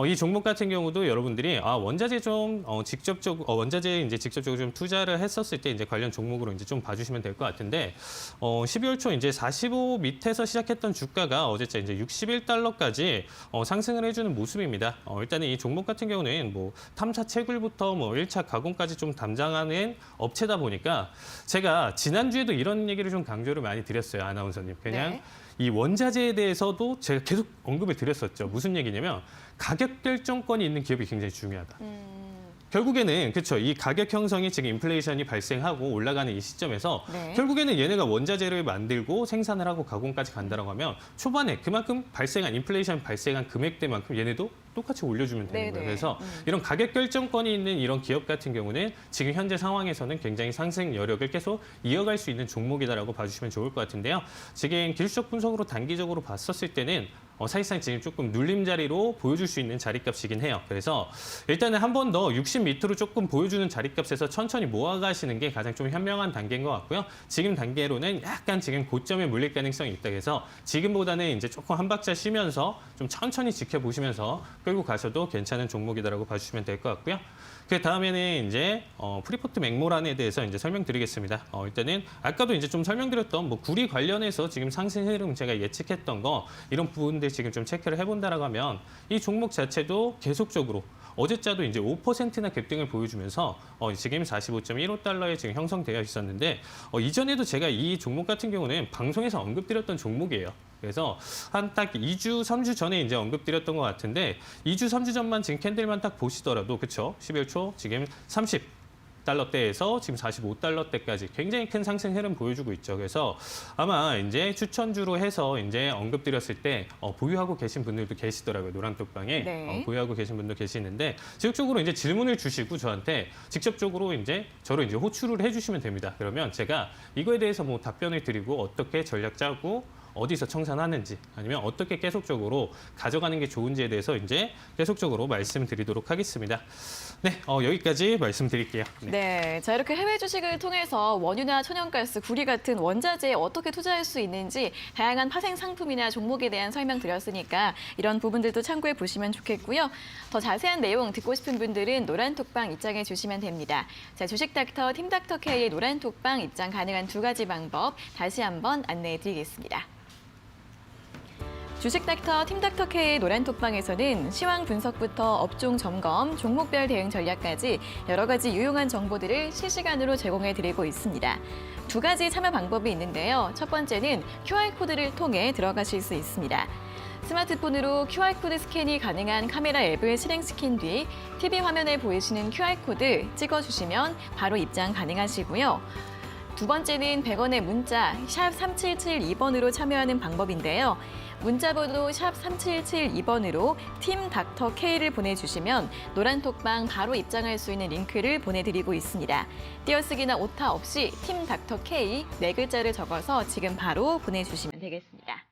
이 종목 같은 경우도 여러분들이 원자재 좀 직접적으로 원자재에 이제 직접적으로 좀 투자를 했었을 때 이제 관련 종목으로 이제 좀 봐주시면 될 것 같은데 12월 초 이제 45 밑에서 시작했던 주가가 어제자 이제 61달러까지 상승을 해주는 모습입니다. 일단은 이 종목 같은 경우는 뭐 탐사 채굴부터 뭐 1차 가공까지 좀 담당하는 업체다 보니까 제가 지난주에도 이런 얘기를 좀 강조를 많이 드렸어요. 아나운서님. 그냥 네. 이 원자재에 대해서도 제가 계속 언급을 드렸었죠. 무슨 얘기냐면 가격 결정권이 있는 기업이 굉장히 중요하다. 결국에는 그렇죠. 이 가격 형성이 지금 인플레이션이 발생하고 올라가는 이 시점에서 네. 결국에는 얘네가 원자재를 만들고 생산을 하고 가공까지 간다라고 하면 초반에 그만큼 발생한 인플레이션 발생한 금액대만큼 얘네도 똑같이 올려주면 되는 네네. 거예요. 그래서 이런 가격 결정권이 있는 이런 기업 같은 경우는 지금 현재 상황에서는 굉장히 상승 여력을 계속 이어갈 수 있는 종목이다라고 봐주시면 좋을 것 같은데요. 지금 기술적 분석으로 단기적으로 봤었을 때는 사실상 지금 조금 눌림 자리로 보여줄 수 있는 자리값이긴 해요. 그래서 일단은 한 번 더 60 밑으로 조금 보여주는 자리값에서 천천히 모아가시는 게 가장 좀 현명한 단계인 것 같고요. 지금 단계로는 약간 지금 고점에 물릴 가능성이 있다 해서 지금보다는 이제 조금 한 박자 쉬면서 좀 천천히 지켜보시면서 끌고 가셔도 괜찮은 종목이다라고 봐주시면 될 것 같고요. 그 다음에는 이제 프리포트 맥모란에 대해서 이제 설명드리겠습니다. 일단은 아까도 이제 좀 설명드렸던 뭐 구리 관련해서 지금 상승 흐름 제가 예측했던 거 이런 부분들 지금 좀 체크를 해본다라고 하면 이 종목 자체도 계속적으로 어제자도 이제 5%나 급등을 보여주면서 지금 45.15달러에 지금 형성되어 있었는데 이전에도 제가 이 종목 같은 경우는 방송에서 언급드렸던 종목이에요. 그래서 한 딱 2주, 3주 전에 이제 언급드렸던 것 같은데 2주, 3주 전만 지금 캔들만 딱 보시더라도 그쵸? 11월 초 지금 30달러대에서 지금 45달러대까지 굉장히 큰 상승 흐름 보여주고 있죠. 그래서 아마 이제 추천주로 해서 이제 언급드렸을 때 보유하고 계신 분들도 계시더라고요. 노란톡방에 네. 보유하고 계신 분도 계시는데 지속적으로 이제 질문을 주시고 저한테 직접적으로 이제 저를 이제 호출을 해주시면 됩니다. 그러면 제가 이거에 대해서 뭐 답변을 드리고 어떻게 전략 짜고 어디서 청산하는지 아니면 어떻게 계속적으로 가져가는 게 좋은지에 대해서 이제 계속적으로 말씀드리도록 하겠습니다. 네, 여기까지 말씀드릴게요. 네. 네, 자 이렇게 해외 주식을 통해서 원유나 천연가스, 구리 같은 원자재에 어떻게 투자할 수 있는지 다양한 파생 상품이나 종목에 대한 설명드렸으니까 이런 부분들도 참고해 보시면 좋겠고요. 더 자세한 내용 듣고 싶은 분들은 노란톡방 입장해 주시면 됩니다. 자, 주식닥터 팀닥터 K의 노란톡방 입장 가능한 두 가지 방법 다시 한번 안내해 드리겠습니다. 주식닥터 팀닥터 K의 노란톡방에서는 시황 분석부터 업종 점검, 종목별 대응 전략까지 여러 가지 유용한 정보들을 실시간으로 제공해 드리고 있습니다. 두 가지 참여 방법이 있는데요. 첫 번째는 QR코드를 통해 들어가실 수 있습니다. 스마트폰으로 QR코드 스캔이 가능한 카메라 앱을 실행시킨 뒤 TV 화면에 보이시는 QR코드 찍어주시면 바로 입장 가능하시고요. 두 번째는 100원의 문자 샵 3772번으로 참여하는 방법인데요. 문자번호 샵 3772번으로 팀 닥터 K를 보내주시면 노란톡방 바로 입장할 수 있는 링크를 보내드리고 있습니다. 띄어쓰기나 오타 없이 팀 닥터 K 4글자를 적어서 지금 바로 보내주시면 되겠습니다.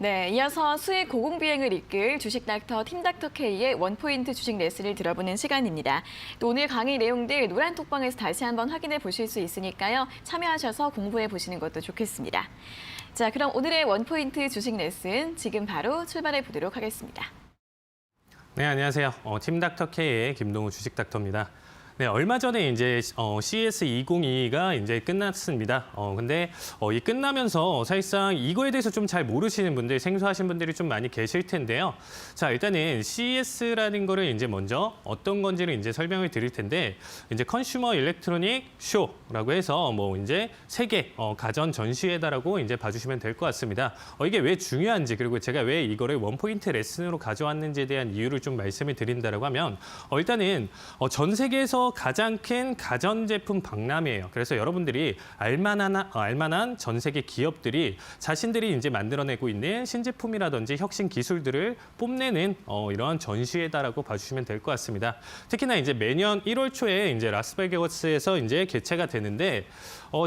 네, 이어서 수익 고공비행을 이끌 주식닥터 팀닥터K의 원포인트 주식 레슨을 들어보는 시간입니다. 또 오늘 강의 내용들 노란톡방에서 다시 한번 확인해 보실 수 있으니까요. 참여하셔서 공부해 보시는 것도 좋겠습니다. 자, 그럼 오늘의 원포인트 주식 레슨 지금 바로 출발해 보도록 하겠습니다. 네, 안녕하세요. 팀닥터K의 김동우 주식닥터입니다. 네, 얼마 전에 이제 CES 2022가 이제 끝났습니다. 근데 이 끝나면서 사실상 이거에 대해서 좀 잘 모르시는 분들, 생소하신 분들이 좀 많이 계실 텐데요. 자, 일단은 CES라는 거를 이제 먼저 어떤 건지를 이제 설명을 드릴 텐데, 이제 컨슈머 일렉트로닉 쇼라고 해서 뭐 이제 세계 가전 전시회다라고 이제 봐주시면 될 것 같습니다. 이게 왜 중요한지, 그리고 제가 왜 이거를 원포인트 레슨으로 가져왔는지에 대한 이유를 좀 말씀을 드린다라고 하면, 일단은 전 세계에서 가장 큰 가전제품 박람회예요. 그래서 여러분들이 알만한 전 세계 기업들이 자신들이 이제 만들어내고 있는 신제품이라든지 혁신 기술들을 뽐내는 이러한 전시회다라고 봐주시면 될 것 같습니다. 특히나 이제 매년 1월 초에 이제 라스베가스에서 이제 개최가 되는데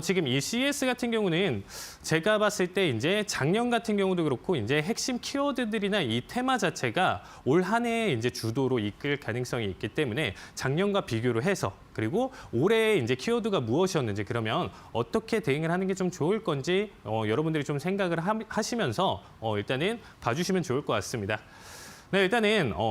지금 이 CES 같은 경우는 제가 봤을 때 이제 작년 같은 경우도 그렇고 이제 핵심 키워드들이나 이 테마 자체가 올 한 해에 이제 주도로 이끌 가능성이 있기 때문에 작년과 비교를 해서, 그리고 올해 이제 키워드가 무엇이었는지, 그러면 어떻게 대응을 하는 게 좀 좋을 건지 여러분들이 좀 생각을 하시면서 일단은 봐주시면 좋을 것 같습니다. 네,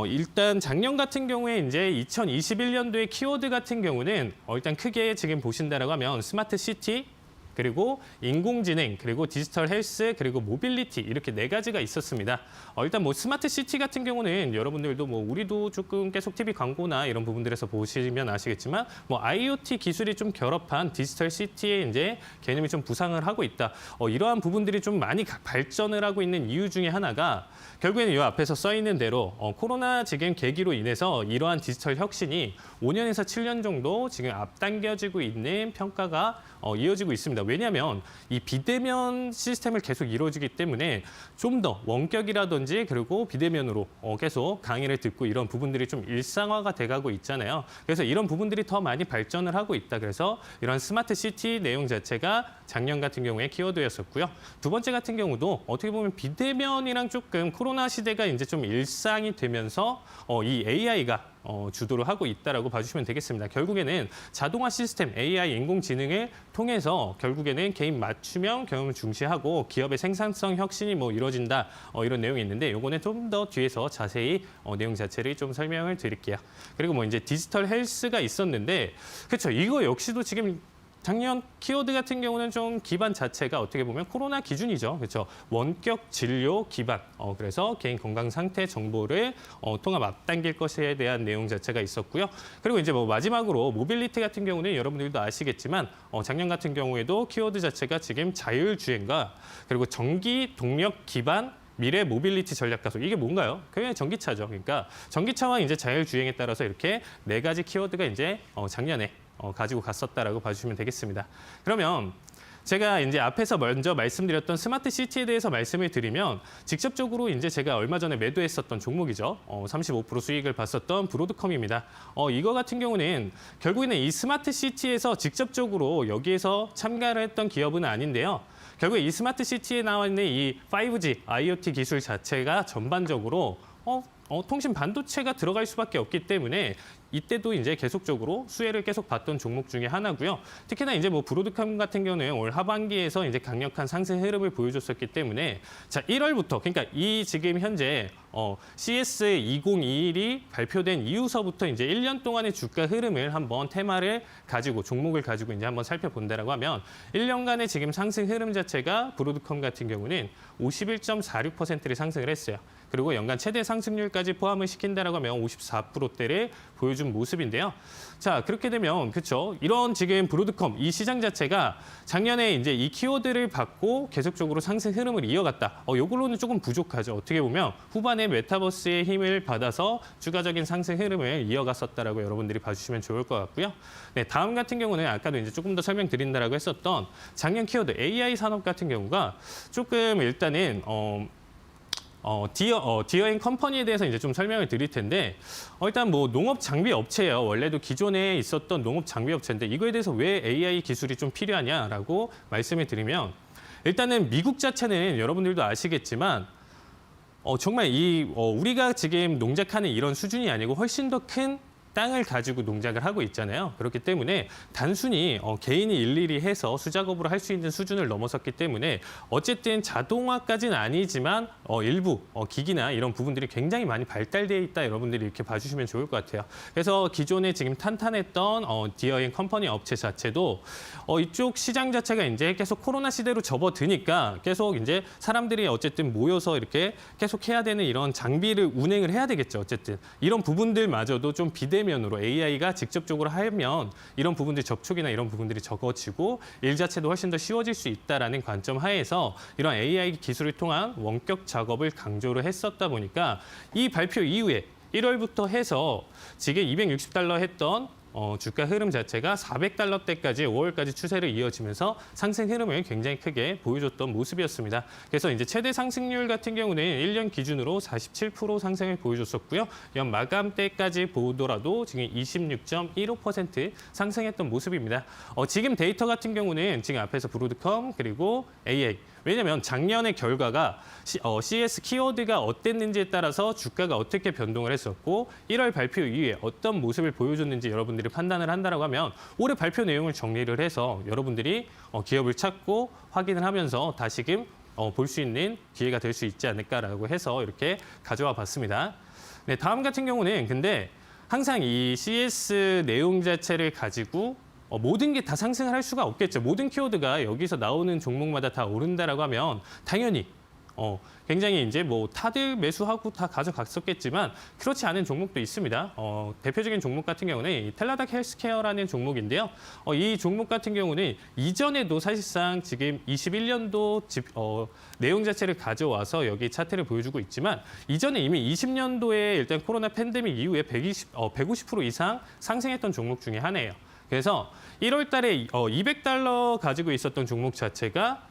일단 작년 같은 경우에 이제 2021년도의 키워드 같은 경우는 일단 크게 지금 보신다라고 하면 스마트 시티, 그리고 인공지능, 그리고 디지털 헬스, 그리고 모빌리티, 이렇게 네 가지가 있었습니다. 일단 뭐 스마트 시티 같은 경우는 여러분들도 뭐 우리도 조금 계속 TV 광고나 이런 부분들에서 보시면 아시겠지만 뭐 IoT 기술이 좀 결합한 디지털 시티의 이제 개념이 좀 부상을 하고 있다. 이러한 부분들이 좀 많이 발전을 하고 있는 이유 중에 하나가 결국에는 이 앞에서 써 있는 대로 코로나 지금 계기로 인해서 이러한 디지털 혁신이 5년에서 7년 정도 지금 앞당겨지고 있는 평가가 이어지고 있습니다. 왜냐하면 이 비대면 시스템을 계속 이루어지기 때문에 좀 더 원격이라든지 그리고 비대면으로 계속 강의를 듣고 이런 부분들이 좀 일상화가 돼가고 있잖아요. 그래서 이런 부분들이 더 많이 발전을 하고 있다. 그래서 이런 스마트 시티 내용 자체가 작년 같은 경우에 키워드였었고요. 두 번째 같은 경우도 어떻게 보면 비대면이랑 조금 코로나 시대가 이제 좀 일상이 되면서 이 AI가 주도를 하고 있다라고 봐주시면 되겠습니다. 결국에는 자동화 시스템, AI, 인공지능을 통해서 결국에는 개인 맞춤형 경험을 중시하고 기업의 생산성 혁신이 뭐 이루어진다, 이런 내용이 있는데 요거는 좀 더 뒤에서 자세히 내용 자체를 좀 설명을 드릴게요. 그리고 뭐 이제 디지털 헬스가 있었는데, 그렇죠. 이거 역시도 지금 작년 키워드 같은 경우는 좀 기반 자체가 어떻게 보면 코로나 기준이죠. 그렇죠. 원격 진료 기반. 그래서 개인 건강 상태 정보를 통합 앞당길 것에 대한 내용 자체가 있었고요. 그리고 이제 뭐 마지막으로 모빌리티 같은 경우는 여러분들도 아시겠지만 작년 같은 경우에도 키워드 자체가 지금 자율주행과 그리고 전기 동력 기반 미래 모빌리티 전략 가속, 이게 뭔가요? 그냥 전기차죠. 그러니까 전기차와 이제 자율주행에 따라서 이렇게 네 가지 키워드가 이제 작년에 가지고 갔었다라고 봐주시면 되겠습니다. 그러면 제가 이제 앞에서 먼저 말씀드렸던 스마트 시티에 대해서 말씀을 드리면 직접적으로 이제 제가 얼마 전에 매도했었던 종목이죠. 35% 수익을 봤었던 브로드컴입니다. 이거 같은 경우는 결국에는 이 스마트 시티에서 직접적으로 여기에서 참가를 했던 기업은 아닌데요. 결국 이 스마트 시티에 나와 있는 이 5G, IoT 기술 자체가 전반적으로 통신 반도체가 들어갈 수밖에 없기 때문에 이때도 이제 계속적으로 수혜를 계속 봤던 종목 중에 하나고요. 특히나 이제 뭐 브로드컴 같은 경우는 올 하반기에서 이제 강력한 상승 흐름을 보여줬었기 때문에 자 1월부터, 그러니까 이 지금 현재 CES 2021이 발표된 이후서부터 이제 1년 동안의 주가 흐름을 한번 테마를 가지고 종목을 가지고 이제 한번 살펴본다라고 하면 1년간의 지금 상승 흐름 자체가 브로드컴 같은 경우는 51.46%를 상승을 했어요. 그리고 연간 최대 상승률까지 포함을 시킨다라고 하면 54%대를 보여준 모습인데요. 자, 그렇게 되면 그렇죠. 이런 지금 브로드컴 이 시장 자체가 작년에 이제 이 키워드를 받고 계속적으로 상승 흐름을 이어갔다. 요걸로는 조금 부족하죠. 어떻게 보면 후반에 메타버스의 힘을 받아서 추가적인 상승 흐름을 이어갔었다라고 여러분들이 봐주시면 좋을 것 같고요. 네, 다음 같은 경우는 아까도 이제 조금 더 설명드린다라고 했었던 작년 키워드 AI 산업 같은 경우가 조금 일단은 디어 앤 컴퍼니에 대해서 이제 좀 설명을 드릴 텐데, 일단 뭐 농업 장비 업체예요. 원래도 기존에 있었던 농업 장비 업체인데 이거에 대해서 왜 AI 기술이 좀 필요하냐라고 말씀을 드리면, 일단은 미국 자체는 여러분들도 아시겠지만 정말 우리가 지금 농작하는 이런 수준이 아니고 훨씬 더 큰 땅을 가지고 농작을 하고 있잖아요. 그렇기 때문에 단순히 개인이 일일이 해서 수작업으로 할 수 있는 수준을 넘어섰기 때문에 어쨌든 자동화까지는 아니지만 일부 기기나 이런 부분들이 굉장히 많이 발달되어 있다. 여러분들이 이렇게 봐주시면 좋을 것 같아요. 그래서 기존에 지금 탄탄했던 디어인 컴퍼니 업체 자체도 이쪽 시장 자체가 이제 계속 코로나 시대로 접어드니까 계속 이제 사람들이 어쨌든 모여서 이렇게 계속 해야 되는 이런 장비를 운행을 해야 되겠죠. 어쨌든 이런 부분들마저도 좀 비대면으로 AI가 직접적으로 하면 이런 부분들 접촉이나 이런 부분들이 적어지고 일 자체도 훨씬 더 쉬워질 수 있다라는 관점 하에서 이런 AI 기술을 통한 원격 작업을 강조를 했었다 보니까 이 발표 이후에 1월부터 해서 지금 260달러 했던 주가 흐름 자체가 400달러대까지 5월까지 추세를 이어지면서 상승 흐름을 굉장히 크게 보여줬던 모습이었습니다. 그래서 이제 최대 상승률 같은 경우는 1년 기준으로 47% 상승을 보여줬었고요. 연 마감 때까지 보더라도 지금 26.15% 상승했던 모습입니다. 지금 데이터 같은 경우는 지금 앞에서 브로드컴 그리고 AA 왜냐하면 작년의 결과가 CS 키워드가 어땠는지에 따라서 주가가 어떻게 변동을 했었고 1월 발표 이후에 어떤 모습을 보여줬는지 여러분들이 판단을 한다라고 하면 올해 발표 내용을 정리를 해서 여러분들이 기업을 찾고 확인을 하면서 다시금 볼 수 있는 기회가 될 수 있지 않을까라고 해서 이렇게 가져와 봤습니다. 네, 다음 같은 경우는 근데 항상 이 CS 내용 자체를 가지고 모든 게 다 상승을 할 수가 없겠죠. 모든 키워드가 여기서 나오는 종목마다 다 오른다라고 하면 당연히 굉장히 이제 뭐 다들 매수하고 다 가져갔었겠지만 그렇지 않은 종목도 있습니다. 대표적인 종목 같은 경우는 이 텔라닥 헬스케어라는 종목인데요. 이 종목 같은 경우는 이전에도 사실상 지금 21년도 내용 자체를 가져와서 여기 차트를 보여주고 있지만 이전에 이미 20년도에 일단 코로나 팬데믹 이후에 150% 이상 상승했던 종목 중에 하나예요. 그래서 1월 달에 200달러 가지고 있었던 종목 자체가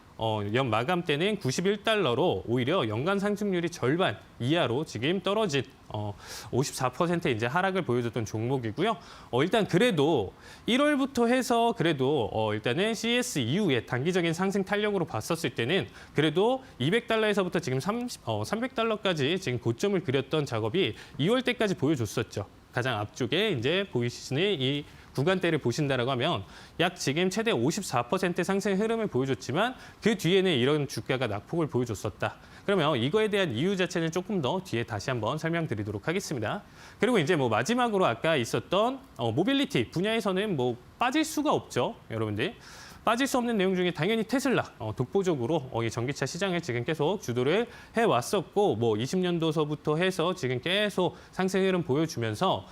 연 마감 때는 91달러로 오히려 연간 상승률이 절반 이하로 지금 떨어진 54% 이제 하락을 보여줬던 종목이고요. 일단 그래도 1월부터 해서 그래도 일단은 CS 이후에 단기적인 상승 탄력으로 봤었을 때는 그래도 200달러에서부터 지금 300달러까지 지금 고점을 그렸던 작업이 2월 때까지 보여줬었죠. 가장 앞쪽에 이제 보이시는 이 구간대를 보신다라고 하면 약 지금 최대 54% 상승 흐름을 보여줬지만 그 뒤에는 이런 주가가 낙폭을 보여줬었다. 그러면 이거에 대한 이유 자체는 조금 더 뒤에 다시 한번 설명드리도록 하겠습니다. 그리고 이제 뭐 마지막으로 아까 있었던 모빌리티 분야에서는 뭐 빠질 수가 없죠, 여러분들. 빠질 수 없는 내용 중에 당연히 테슬라 독보적으로 이 전기차 시장을 지금 계속 주도를 해왔었고 뭐 20년도서부터 해서 지금 계속 상승 흐름 보여주면서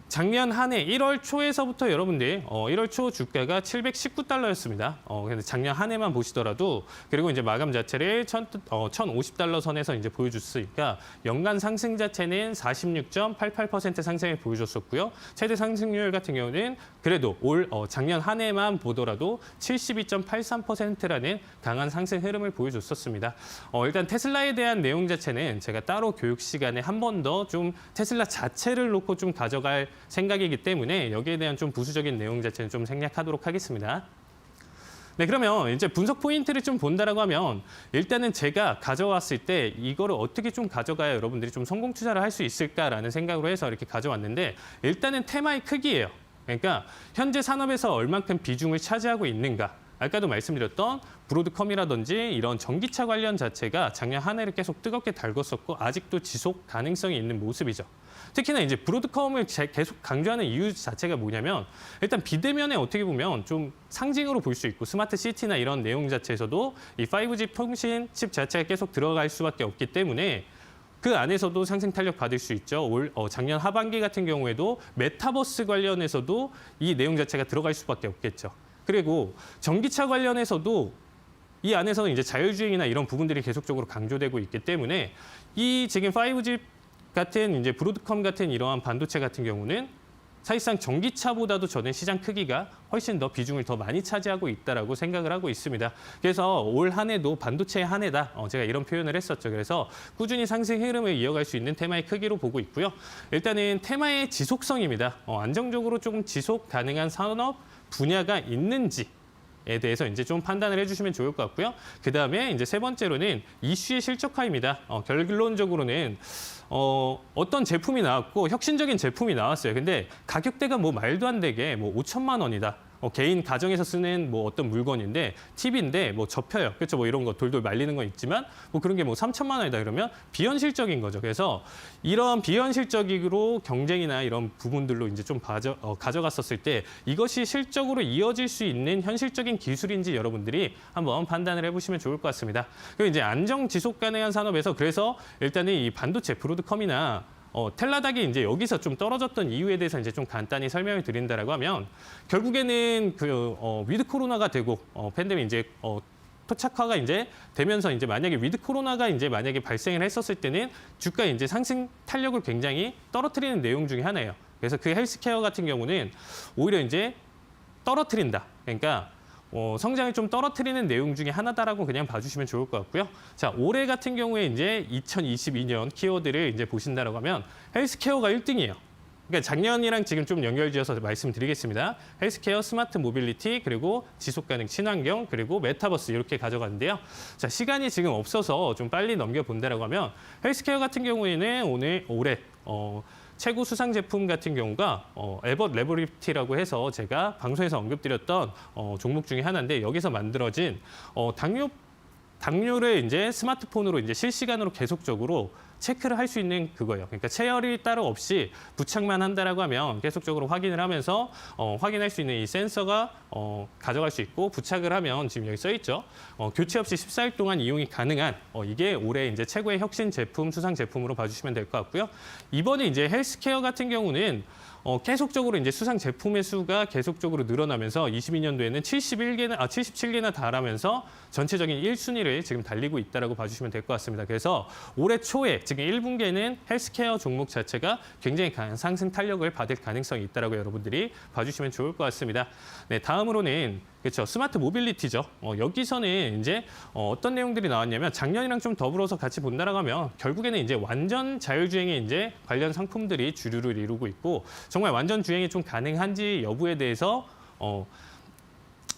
작년 한 해 1월 초에서부터 여러분들 1월 초 주가가 719달러였습니다. 그래서 작년 한 해만 보시더라도 그리고 이제 마감 자체를 1,050달러 선에서 이제 보여줬으니까 연간 상승 자체는 46.88% 상승을 보여줬었고요. 최대 상승률 같은 경우는 그래도 작년 한 해만 보더라도 72.83%라는 강한 상승 흐름을 보여줬었습니다. 일단 테슬라에 대한 내용 자체는 제가 따로 교육 시간에 한 번 더 좀 테슬라 자체를 놓고 좀 가져갈 생각이기 때문에 여기에 대한 좀 부수적인 내용 자체는 좀 생략하도록 하겠습니다. 네, 그러면 이제 분석 포인트를 좀 본다라고 하면 일단은 제가 가져왔을 때 이거를 어떻게 좀 가져가야 여러분들이 좀 성공 투자를 할 수 있을까라는 생각으로 해서 이렇게 가져왔는데 일단은 테마의 크기예요. 그러니까 현재 산업에서 얼만큼 비중을 차지하고 있는가. 아까도 말씀드렸던 브로드컴이라든지 이런 전기차 관련 자체가 작년 한 해를 계속 뜨겁게 달궜었고 아직도 지속 가능성이 있는 모습이죠. 특히나 이제 브로드컴을 계속 강조하는 이유 자체가 뭐냐면 일단 비대면에 어떻게 보면 좀 상징으로 볼 수 있고 스마트 시티나 이런 내용 자체에서도 이 5G 통신 칩 자체가 계속 들어갈 수밖에 없기 때문에 그 안에서도 상승 탄력 받을 수 있죠. 작년 하반기 같은 경우에도 메타버스 관련해서도 이 내용 자체가 들어갈 수밖에 없겠죠. 그리고 전기차 관련해서도 이 안에서는 이제 자율주행이나 이런 부분들이 계속적으로 강조되고 있기 때문에 이 지금 5G 같은 이제 브로드컴 같은 이러한 반도체 같은 경우는 사실상 전기차보다도 저는 시장 크기가 훨씬 더 비중을 더 많이 차지하고 있다라고 생각을 하고 있습니다. 그래서 올 한 해도 반도체의 한 해다. 제가 이런 표현을 했었죠. 그래서 꾸준히 상승 흐름을 이어갈 수 있는 테마의 크기로 보고 있고요. 일단은 테마의 지속성입니다. 안정적으로 조금 지속 가능한 산업 분야가 있는지 대해서 이제 좀 판단을 해주시면 좋을 것 같고요. 그 다음에 이제 세 번째로는 이슈의 실적화입니다. 결론적으로는 어떤 제품이 나왔고 혁신적인 제품이 나왔어요. 근데 가격대가 뭐 말도 안 되게 뭐 5천만 원이다. 개인 가정에서 쓰는 뭐 어떤 물건인데 TV인데 뭐 접혀요. 그렇죠? 뭐 이런 거 돌돌 말리는 건 있지만 뭐 그런 게 뭐 3천만 원이다 그러면 비현실적인 거죠. 그래서 이런 비현실적으로 경쟁이나 이런 부분들로 이제 좀 가져갔었을 때 이것이 실적으로 이어질 수 있는 현실적인 기술인지 여러분들이 한번 판단을 해보시면 좋을 것 같습니다. 그리고 이제 안정 지속 가능한 산업에서 그래서 일단은 이 반도체 브로드컴이나 텔라닥이 이제 여기서 좀 떨어졌던 이유에 대해서 이제 좀 간단히 설명을 드린다라고 하면 결국에는 위드 코로나가 되고 팬데믹 이제 토착화가 이제 되면서 이제 만약에 위드 코로나가 이제 만약에 발생을 했었을 때는 주가 이제 상승 탄력을 굉장히 떨어뜨리는 내용 중에 하나예요. 그래서 그 헬스케어 같은 경우는 오히려 이제 떨어뜨린다. 그러니까 성장을 좀 떨어뜨리는 내용 중에 하나다라고 그냥 봐주시면 좋을 것 같고요. 자, 올해 같은 경우에 이제 2022년 키워드를 이제 보신다라고 하면 헬스케어가 1등이에요. 그러니까 작년이랑 지금 좀 연결지어서 말씀드리겠습니다. 헬스케어, 스마트 모빌리티, 그리고 지속가능 친환경, 그리고 메타버스 이렇게 가져갔는데요. 자, 시간이 지금 없어서 좀 빨리 넘겨본다라고 하면 헬스케어 같은 경우에는 올해 최고 수상 제품 같은 경우가 에벗 레버리티라고 해서 제가 방송에서 언급드렸던 종목 중에 하나인데 여기서 만들어진 당뇨를 이제 스마트폰으로 이제 실시간으로 계속적으로 체크를 할 수 있는 그거예요. 그러니까 체열이 따로 없이 부착만 한다라고 하면 계속적으로 확인을 하면서 확인할 수 있는 이 센서가 가져갈 수 있고 부착을 하면 지금 여기 써 있죠. 교체 없이 14일 동안 이용이 가능한 이게 올해 이제 최고의 혁신 제품, 수상 제품으로 봐주시면 될 것 같고요. 이번에 이제 헬스케어 같은 경우는 계속적으로 이제 수상 제품의 수가 계속적으로 늘어나면서 22년도에는 77개나 달하면서 전체적인 1순위를 지금 달리고 있다라고 봐주시면 될 것 같습니다. 그래서 올해 초에 지금 1분기에는 헬스케어 종목 자체가 굉장히 강한 상승 탄력을 받을 가능성이 있다라고 여러분들이 봐주시면 좋을 것 같습니다. 네, 다음으로는 그렇죠. 스마트 모빌리티죠. 여기서는 이제 어떤 내용들이 나왔냐면 작년이랑 좀 더불어서 같이 본다라고 하면 결국에는 이제 완전 자율주행에 이제 관련 상품들이 주류를 이루고 있고 정말 완전 주행이 좀 가능한지 여부에 대해서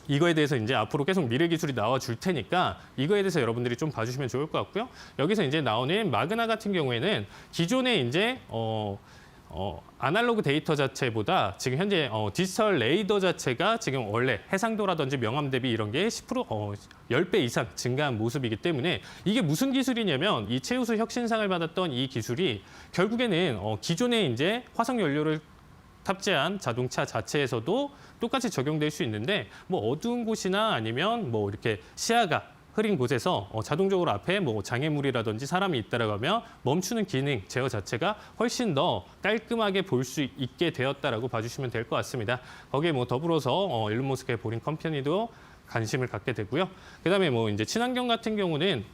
이거에 대해서 이제 앞으로 계속 미래 기술이 나와 줄 테니까 이거에 대해서 여러분들이 좀 봐주시면 좋을 것 같고요. 여기서 이제 나오는 마그나 같은 경우에는 기존에 이제 아날로그 데이터 자체보다 지금 현재 디지털 레이더 자체가 지금 원래 해상도라든지 명암 대비 이런 게 10배 이상 증가한 모습이기 때문에 이게 무슨 기술이냐면 이 최우수 혁신상을 받았던 이 기술이 결국에는 기존에 이제 화석 연료를 탑재한 자동차 자체에서도 똑같이 적용될 수 있는데 뭐 어두운 곳이나 아니면 뭐 이렇게 시야가 흐린 곳에서 자동적으로 앞에 뭐 장애물이라든지 사람이 있다라고 하면 멈추는 기능 제어 자체가 훨씬 더 깔끔하게 볼 수 있게 되었다라고 봐주시면 될 것 같습니다. 거기에 뭐 더불어서 일론 머스크의 보링 컴퍼니도 관심을 갖게 되고요. 그다음에 뭐 이제 친환경 같은 경우는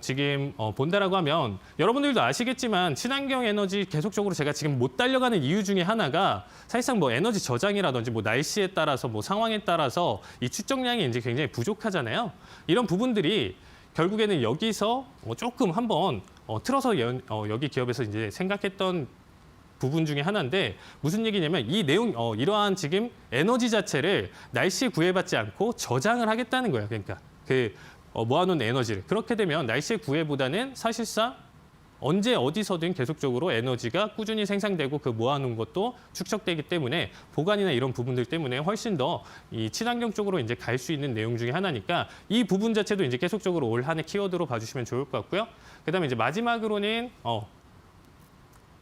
지금 본다라고 하면 여러분들도 아시겠지만 친환경 에너지 계속적으로 제가 지금 못 달려가는 이유 중에 하나가 사실상 뭐 에너지 저장이라든지 뭐 날씨에 따라서 뭐 상황에 따라서 이 추정량이 이제 굉장히 부족하잖아요. 이런 부분들이 결국에는 여기서 조금 한번 틀어서 여기 기업에서 이제 생각했던 부분 중에 하나인데 무슨 얘기냐면 이 내용 이러한 지금 에너지 자체를 날씨에 구애받지 않고 저장을 하겠다는 거예요. 그러니까 모아놓은 에너지를. 그렇게 되면 날씨의 구애보다는 사실상 언제 어디서든 계속적으로 에너지가 꾸준히 생산되고 그 모아놓은 것도 축적되기 때문에 보관이나 이런 부분들 때문에 훨씬 더 이 친환경 쪽으로 이제 갈 수 있는 내용 중에 하나니까 이 부분 자체도 이제 계속적으로 올 한해 키워드로 봐주시면 좋을 것 같고요. 그다음에 이제 마지막으로는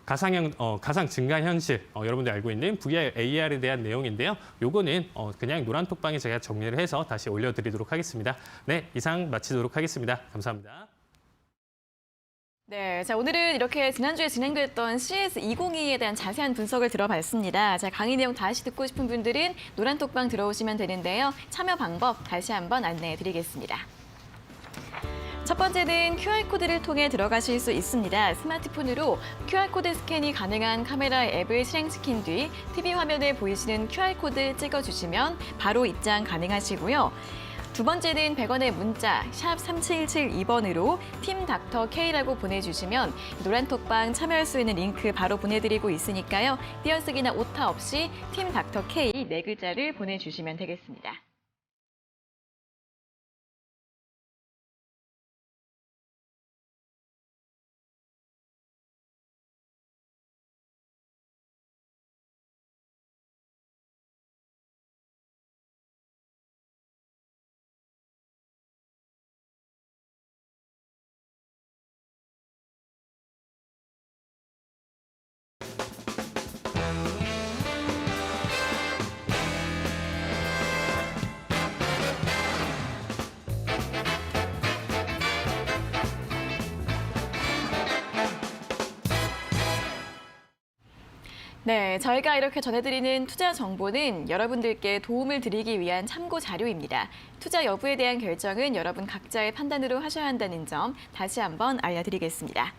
가상 증강 현실 여러분들 알고 있는 VR, AR에 대한 내용인데요. 요거는 그냥 노란 톡방에 제가 정리를 해서 다시 올려드리도록 하겠습니다. 네, 이상 마치도록 하겠습니다. 감사합니다. 네, 자 오늘은 이렇게 지난주에 진행됐던 CS202에 대한 자세한 분석을 들어봤습니다. 자 강의 내용 다시 듣고 싶은 분들은 노란 톡방 들어오시면 되는데요. 참여 방법 다시 한번 안내해드리겠습니다. 첫 번째는 QR코드를 통해 들어가실 수 있습니다. 스마트폰으로 QR코드 스캔이 가능한 카메라 앱을 실행시킨 뒤 TV 화면에 보이시는 QR코드 찍어주시면 바로 입장 가능하시고요. 두 번째는 100원의 문자 샵 3772번으로 팀 닥터 K라고 보내주시면 노란톡방 참여할 수 있는 링크 바로 보내드리고 있으니까요. 띄어쓰기나 오타 없이 팀 닥터 K 4글자를 보내주시면 되겠습니다. 네, 저희가 이렇게 전해드리는 투자 정보는 여러분들께 도움을 드리기 위한 참고 자료입니다. 투자 여부에 대한 결정은 여러분 각자의 판단으로 하셔야 한다는 점 다시 한번 알려드리겠습니다.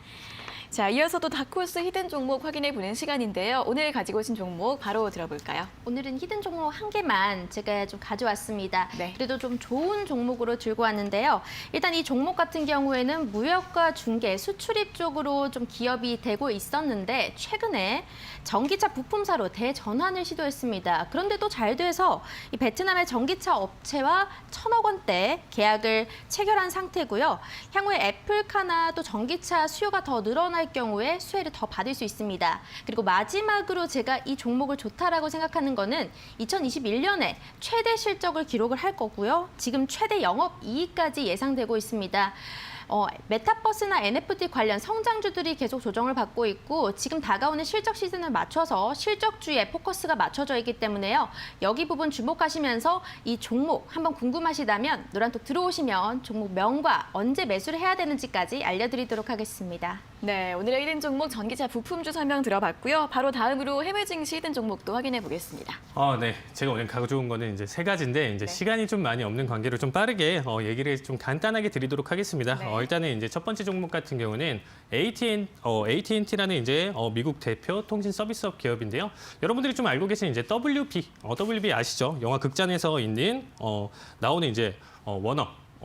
자, 이어서도 다코스 히든 종목 확인해 보는 시간인데요. 오늘 가지고 오신 종목 바로 들어볼까요? 오늘은 히든 종목 한 개만 제가 좀 가져왔습니다. 네. 그래도 좀 좋은 종목으로 들고 왔는데요. 일단 이 종목 같은 경우에는 무역과 중개, 수출입 쪽으로 좀 기업이 되고 있었는데 최근에 전기차 부품사로 대전환을 시도했습니다. 그런데 또 잘 돼서 이 베트남의 전기차 업체와 1,000억 원대 계약을 체결한 상태고요. 향후에 애플카나 또 전기차 수요가 더 늘어날 경우에 수혜를 더 받을 수 있습니다. 그리고 마지막으로 제가 이 종목을 좋다라고 생각하는 거는 2021년에 최대 실적을 기록을 할 거고요. 지금 최대 영업이익까지 예상되고 있습니다. 메타버스나 NFT 관련 성장주들이 계속 조정을 받고 있고 지금 다가오는 실적 시즌을 맞춰서 실적주에 포커스가 맞춰져 있기 때문에요. 여기 부분 주목하시면서 이 종목 한번 궁금하시다면 노란톡 들어오시면 종목 명과 언제 매수를 해야 되는지까지 알려드리도록 하겠습니다. 네, 오늘의 히든 종목 전기차 부품주 설명 들어봤고요. 바로 다음으로 해외 증시 히든 종목도 확인해 보겠습니다. 네. 제가 오늘 가져온 거는 이제 세 가지인데 이제 네. 시간이 좀 많이 없는 관계로 좀 빠르게 얘기를 좀 간단하게 드리도록 하겠습니다. 네. 일단은 이제 첫 번째 종목 같은 경우는 AT&T라는 이제 미국 대표 통신 서비스업 기업인데요. 여러분들이 좀 알고 계신 이제 WB 아시죠? 영화 극장에서 있는 나오는 이제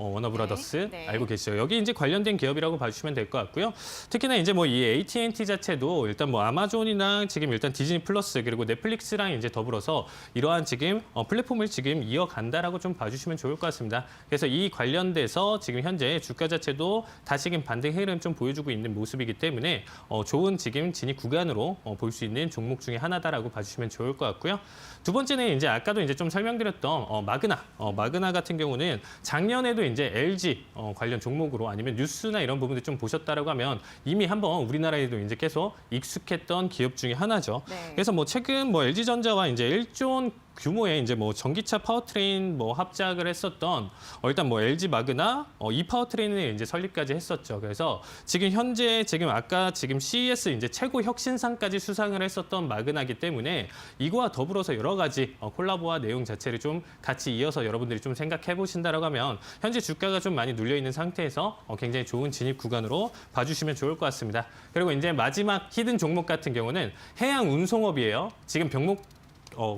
워너브라더스 네. 알고 계시죠? 여기 이제 관련된 기업이라고 봐주시면 될 것 같고요. 특히나 이제 뭐 이 AT&T 자체도 일단 뭐 아마존이나 지금 일단 디즈니 플러스 그리고 넷플릭스랑 이제 더불어서 이러한 지금 플랫폼을 지금 이어간다라고 좀 봐주시면 좋을 것 같습니다. 그래서 이 관련돼서 지금 현재 주가 자체도 다시금 반등 흐름 좀 보여주고 있는 모습이기 때문에 좋은 지금 진입 구간으로 볼 수 있는 종목 중에 하나다라고 봐주시면 좋을 것 같고요. 두 번째는 이제 아까도 이제 좀 설명드렸던 마그나 같은 경우는 작년에도 이제 LG 관련 종목으로 아니면 뉴스나 이런 부분들 좀 보셨다라고 하면 이미 한번 우리나라에도 이제 계속 익숙했던 기업 중에 하나죠. 네. 그래서 뭐 최근 뭐 LG전자와 이제 1조 원 규모의 이제 뭐 전기차 파워트레인 뭐 합작을 했었던 일단 뭐 LG 마그나 이 파워트레인을 이제 설립까지 했었죠. 그래서 지금 현재 아까 CES 이제 최고 혁신상까지 수상을 했었던 마그나기 때문에 이거와 더불어서 여러 가지 콜라보와 내용 자체를 좀 같이 이어서 여러분들이 좀 생각해 보신다라고 하면 현재 주가가 좀 많이 눌려 있는 상태에서 굉장히 좋은 진입 구간으로 봐주시면 좋을 것 같습니다. 그리고 이제 마지막 히든 종목 같은 경우는 해양 운송업이에요. 지금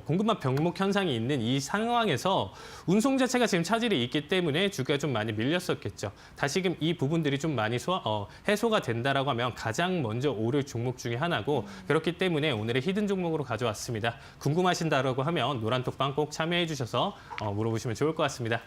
공급망 병목 현상이 있는 이 상황에서 운송 자체가 지금 차질이 있기 때문에 주가가 좀 많이 밀렸었겠죠. 다시금 이 부분들이 좀 많이 해소가 된다라고 하면 가장 먼저 오를 종목 중에 하나고 그렇기 때문에 오늘의 히든 종목으로 가져왔습니다. 궁금하신다라고 하면 노란톡방 꼭 참여해 주셔서 물어보시면 좋을 것 같습니다.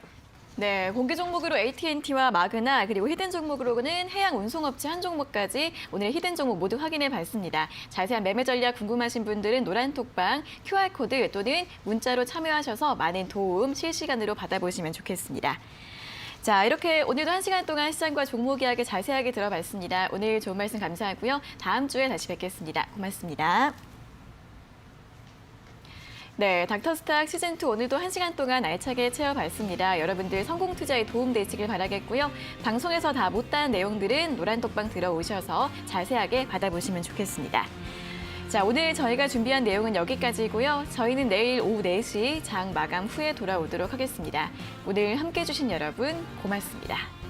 네, 공개 종목으로 AT&T와 마그나 그리고 히든 종목으로는 해양 운송업체 한 종목까지 오늘 히든 종목 모두 확인해 봤습니다. 자세한 매매 전략 궁금하신 분들은 노란톡방 QR코드 또는 문자로 참여하셔서 많은 도움 실시간으로 받아보시면 좋겠습니다. 자, 이렇게 오늘도 1시간 동안 시장과 종목 이야기 자세하게 들어봤습니다. 오늘 좋은 말씀 감사하고요. 다음 주에 다시 뵙겠습니다. 고맙습니다. 네, 닥터스탁 시즌2 오늘도 1시간 동안 알차게 채워봤습니다. 여러분들 성공 투자에 도움되시길 바라겠고요. 방송에서 다 못다한 내용들은 노란톡방 들어오셔서 자세하게 받아보시면 좋겠습니다. 자, 오늘 저희가 준비한 내용은 여기까지고요. 저희는 내일 오후 4시 장 마감 후에 돌아오도록 하겠습니다. 오늘 함께해 주신 여러분 고맙습니다.